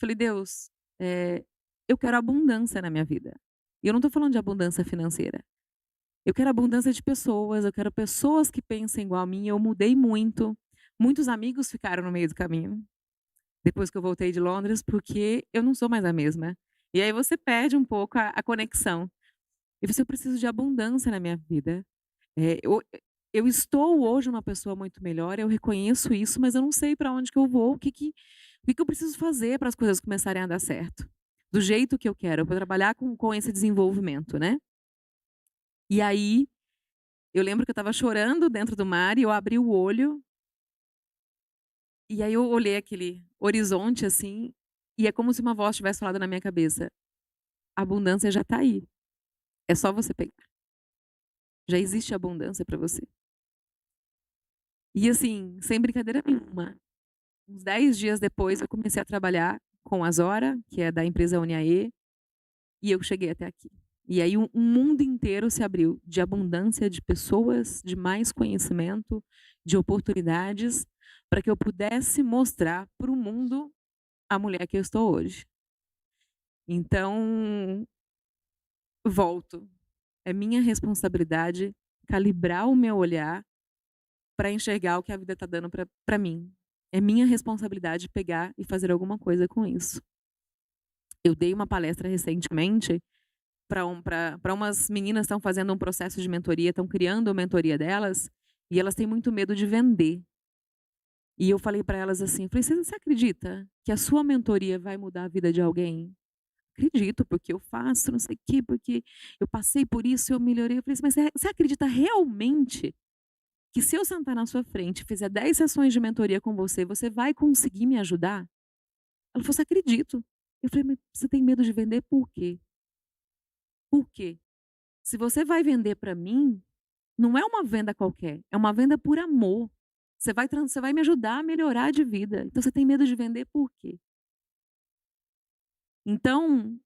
Falei: "Deus, eu quero abundância na minha vida". E eu não tô falando de abundância financeira. Eu quero abundância de pessoas, eu quero pessoas que pensem igual a mim. Eu mudei muito, muitos amigos ficaram no meio do caminho, depois que eu voltei de Londres, porque eu não sou mais a mesma. E aí você perde um pouco a conexão. E você: "Eu preciso de abundância na minha vida". Eu estou hoje uma pessoa muito melhor, eu reconheço isso, mas eu não sei para onde que eu vou, o que que eu preciso fazer para as coisas começarem a dar certo, do jeito que eu quero, para trabalhar com esse desenvolvimento, né. E aí, eu lembro que eu estava chorando dentro do mar e eu abri o olho, e aí eu olhei aquele horizonte, assim, e é como se uma voz tivesse falado na minha cabeça: "A abundância já está aí, é só você pegar, já existe abundância para você". E assim, sem brincadeira nenhuma, uns 10 dias depois eu comecei a trabalhar com a Zora, que é da empresa Uniaê, e eu cheguei até aqui. E aí um mundo inteiro se abriu de abundância de pessoas, de mais conhecimento, de oportunidades, para que eu pudesse mostrar para o mundo a mulher que eu estou hoje. Então, volto, é minha responsabilidade calibrar o meu olhar para enxergar o que a vida está dando para mim. É minha responsabilidade pegar e fazer alguma coisa com isso. Eu dei uma palestra recentemente para umas meninas que estão fazendo um processo de mentoria, estão criando a mentoria delas, e elas têm muito medo de vender. E eu falei para elas assim, eu falei: "Você acredita que a sua mentoria vai mudar a vida de alguém?". "Acredito, porque eu faço não sei o quê, porque eu passei por isso, eu melhorei". Eu falei assim: "Mas você acredita realmente que se eu sentar na sua frente e fizer 10 sessões de mentoria com você, você vai conseguir me ajudar?". Ela falou assim: "Acredito". Eu falei: "Mas você tem medo de vender por quê? Por quê? Se você vai vender para mim, não é uma venda qualquer, é uma venda por amor. Você vai me ajudar a melhorar de vida, então você tem medo de vender por quê?". Então,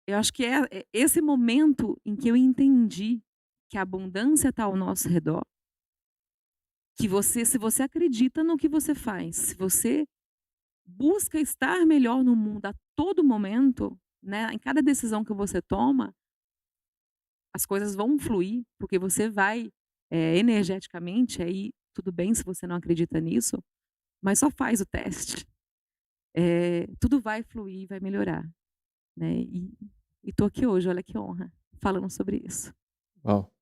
eu acho que é esse momento em que eu entendi que a abundância está ao nosso redor, que você se você acredita no que você faz, se você busca estar melhor no mundo a todo momento, né, em cada decisão que você toma, as coisas vão fluir, porque você vai, energeticamente, aí tudo bem se você não acredita nisso, mas só faz o teste. Tudo vai fluir, vai melhorar, né, e tô aqui hoje, olha que honra, falando sobre isso. Uau,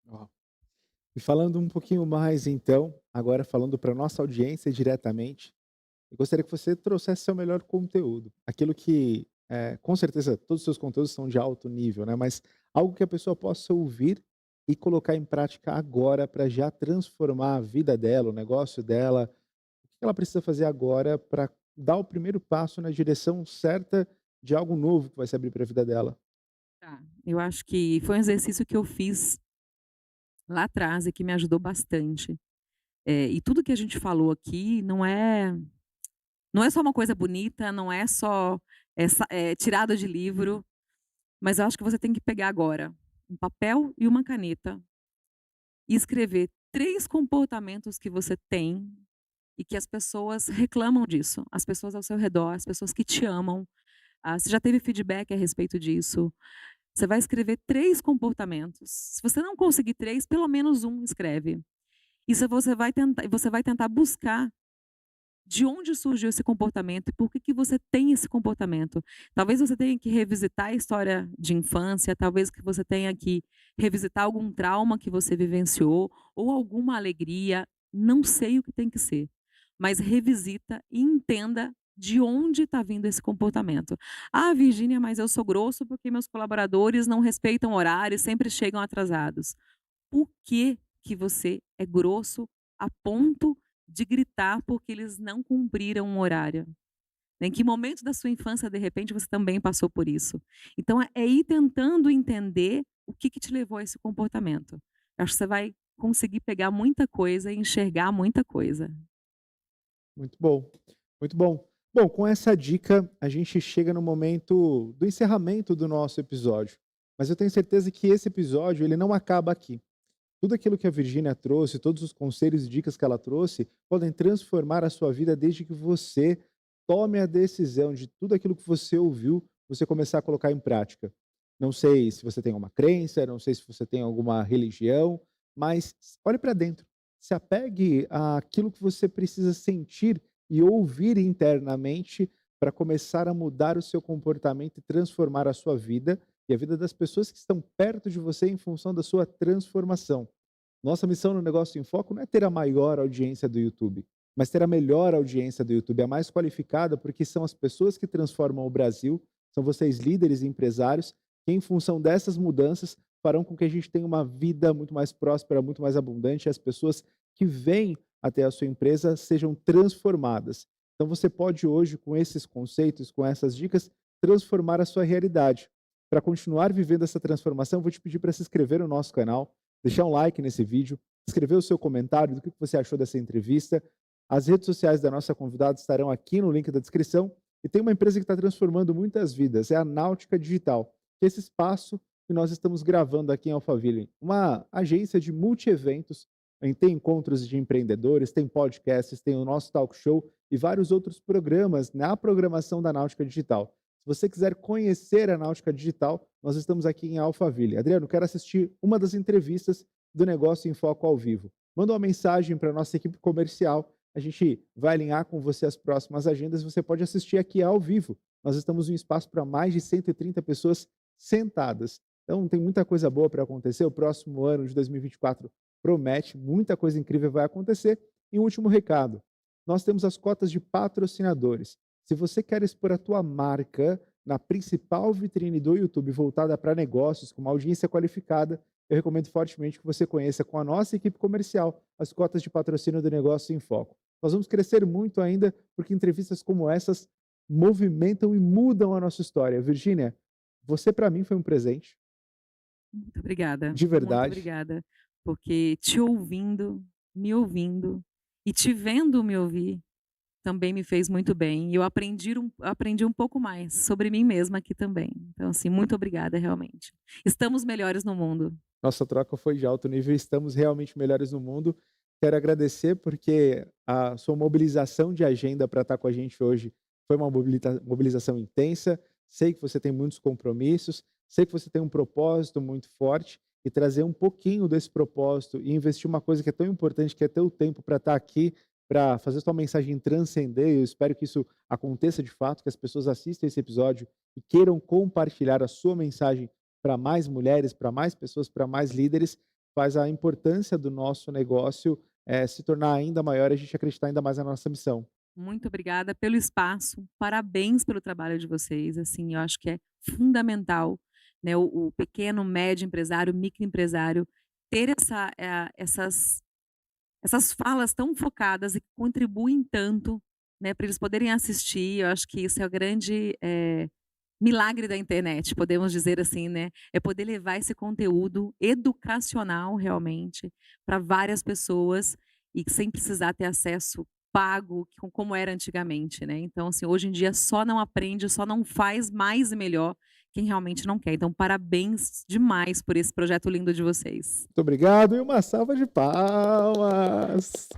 uau. E falando um pouquinho mais então, agora falando para nossa audiência diretamente, eu gostaria que você trouxesse seu melhor conteúdo, aquilo que, com certeza todos os seus conteúdos são de alto nível, né, mas algo que a pessoa possa ouvir e colocar em prática agora para já transformar a vida dela, o negócio dela. O que ela precisa fazer agora para dar o primeiro passo na direção certa de algo novo que vai se abrir para a vida dela? Tá, eu acho que foi um exercício que eu fiz lá atrás e que me ajudou bastante. E tudo que a gente falou aqui não é só uma coisa bonita, não é só, tirado de livro, mas eu acho que você tem que pegar agora um papel e uma caneta e escrever 3 comportamentos que você tem e que as pessoas reclamam disso, as pessoas ao seu redor, as pessoas que te amam. Você já teve feedback a respeito disso? Você vai escrever 3 comportamentos. Se você não conseguir 3, pelo menos um escreve. Isso você vai tentar buscar de onde surgiu esse comportamento e por que que você tem esse comportamento. Talvez você tenha que revisitar a história de infância, talvez que você tenha que revisitar algum trauma que você vivenciou ou alguma alegria, não sei o que tem que ser, mas revisita e entenda de onde está vindo esse comportamento. "Ah, Virgínia, mas eu sou grosso porque meus colaboradores não respeitam horários, sempre chegam atrasados". Por que que você é grosso a ponto de gritar porque eles não cumpriram um horário? Em que momento da sua infância, de repente, você também passou por isso? Então é ir tentando entender o que que te levou a esse comportamento. Eu acho que você vai conseguir pegar muita coisa e enxergar muita coisa. Muito bom, muito bom. Bom, com essa dica, a gente chega no momento do encerramento do nosso episódio. Mas eu tenho certeza que esse episódio ele não acaba aqui. Tudo aquilo que a Virgínia trouxe, todos os conselhos e dicas que ela trouxe, podem transformar a sua vida desde que você tome a decisão de tudo aquilo que você ouviu, você começar a colocar em prática. Não sei se você tem uma crença, não sei se você tem alguma religião, mas olhe para dentro. Se apegue àquilo que você precisa sentir e ouvir internamente para começar a mudar o seu comportamento e transformar a sua vida e a vida das pessoas que estão perto de você em função da sua transformação. Nossa missão no Negócio em Foco não é ter a maior audiência do YouTube, mas ter a melhor audiência do YouTube, a mais qualificada, porque são as pessoas que transformam o Brasil, são vocês líderes e empresários, que em função dessas mudanças farão com que a gente tenha uma vida muito mais próspera, muito mais abundante, e as pessoas que vêm até a sua empresa sejam transformadas. Então você pode hoje, com esses conceitos, com essas dicas, transformar a sua realidade. Para continuar vivendo essa transformação, vou te pedir para se inscrever no nosso canal, deixar um like nesse vídeo, escrever o seu comentário do que você achou dessa entrevista. As redes sociais da nossa convidada estarão aqui no link da descrição. E tem uma empresa que está transformando muitas vidas, é a Náutica Digital, que é esse espaço que nós estamos gravando aqui em Alphaville, uma agência de multi-eventos, tem encontros de empreendedores, tem podcasts, tem o nosso talk show e vários outros programas na programação da Náutica Digital. Se você quiser conhecer a Náutica Digital, nós estamos aqui em Alphaville. Adriano, quero assistir uma das entrevistas do Negócio em Foco ao vivo. Manda uma mensagem para a nossa equipe comercial, a gente vai alinhar com você as próximas agendas e você pode assistir aqui ao vivo. Nós estamos em um espaço para mais de 130 pessoas sentadas. Então tem muita coisa boa para acontecer. O próximo ano de 2024 promete, muita coisa incrível vai acontecer. E um último recado, nós temos as cotas de patrocinadores. Se você quer expor a tua marca na principal vitrine do YouTube voltada para negócios, com uma audiência qualificada, eu recomendo fortemente que você conheça com a nossa equipe comercial as cotas de patrocínio do Negócio em Foco. Nós vamos crescer muito ainda, porque entrevistas como essas movimentam e mudam a nossa história. Virgínia, você para mim foi um presente, de Muito verdade. obrigada, porque te ouvindo, me ouvindo e te vendo me ouvir também me fez muito bem. E eu aprendi um pouco mais sobre mim mesma aqui também. Então, assim, muito obrigada, realmente. Estamos melhores no mundo. Nossa troca foi de alto nível, estamos realmente melhores no mundo. Quero agradecer porque a sua mobilização de agenda para estar com a gente hoje foi uma mobilização intensa. Sei que você tem muitos compromissos, sei que você tem um propósito muito forte e trazer um pouquinho desse propósito e investir uma coisa que é tão importante, que é ter o tempo para estar aqui, para fazer sua mensagem transcender. Eu espero que isso aconteça de fato, que as pessoas assistam esse episódio e queiram compartilhar a sua mensagem para mais mulheres, para mais pessoas, para mais líderes, faz a importância do nosso negócio se tornar ainda maior e a gente acreditar ainda mais na nossa missão. Muito obrigada pelo espaço. Parabéns pelo trabalho de vocês. Assim, eu acho que é fundamental, né, o pequeno, médio empresário, microempresário ter essas falas tão focadas e que contribuem tanto, né, para eles poderem assistir. Eu acho que isso é o grande, milagre da internet, podemos dizer assim, né, é poder levar esse conteúdo educacional realmente para várias pessoas e sem precisar ter acesso pago, como era antigamente, né. Então, assim, hoje em dia só não aprende, só não faz mais e melhor quem realmente não quer. Então parabéns demais por esse projeto lindo de vocês. Muito obrigado e uma salva de palmas.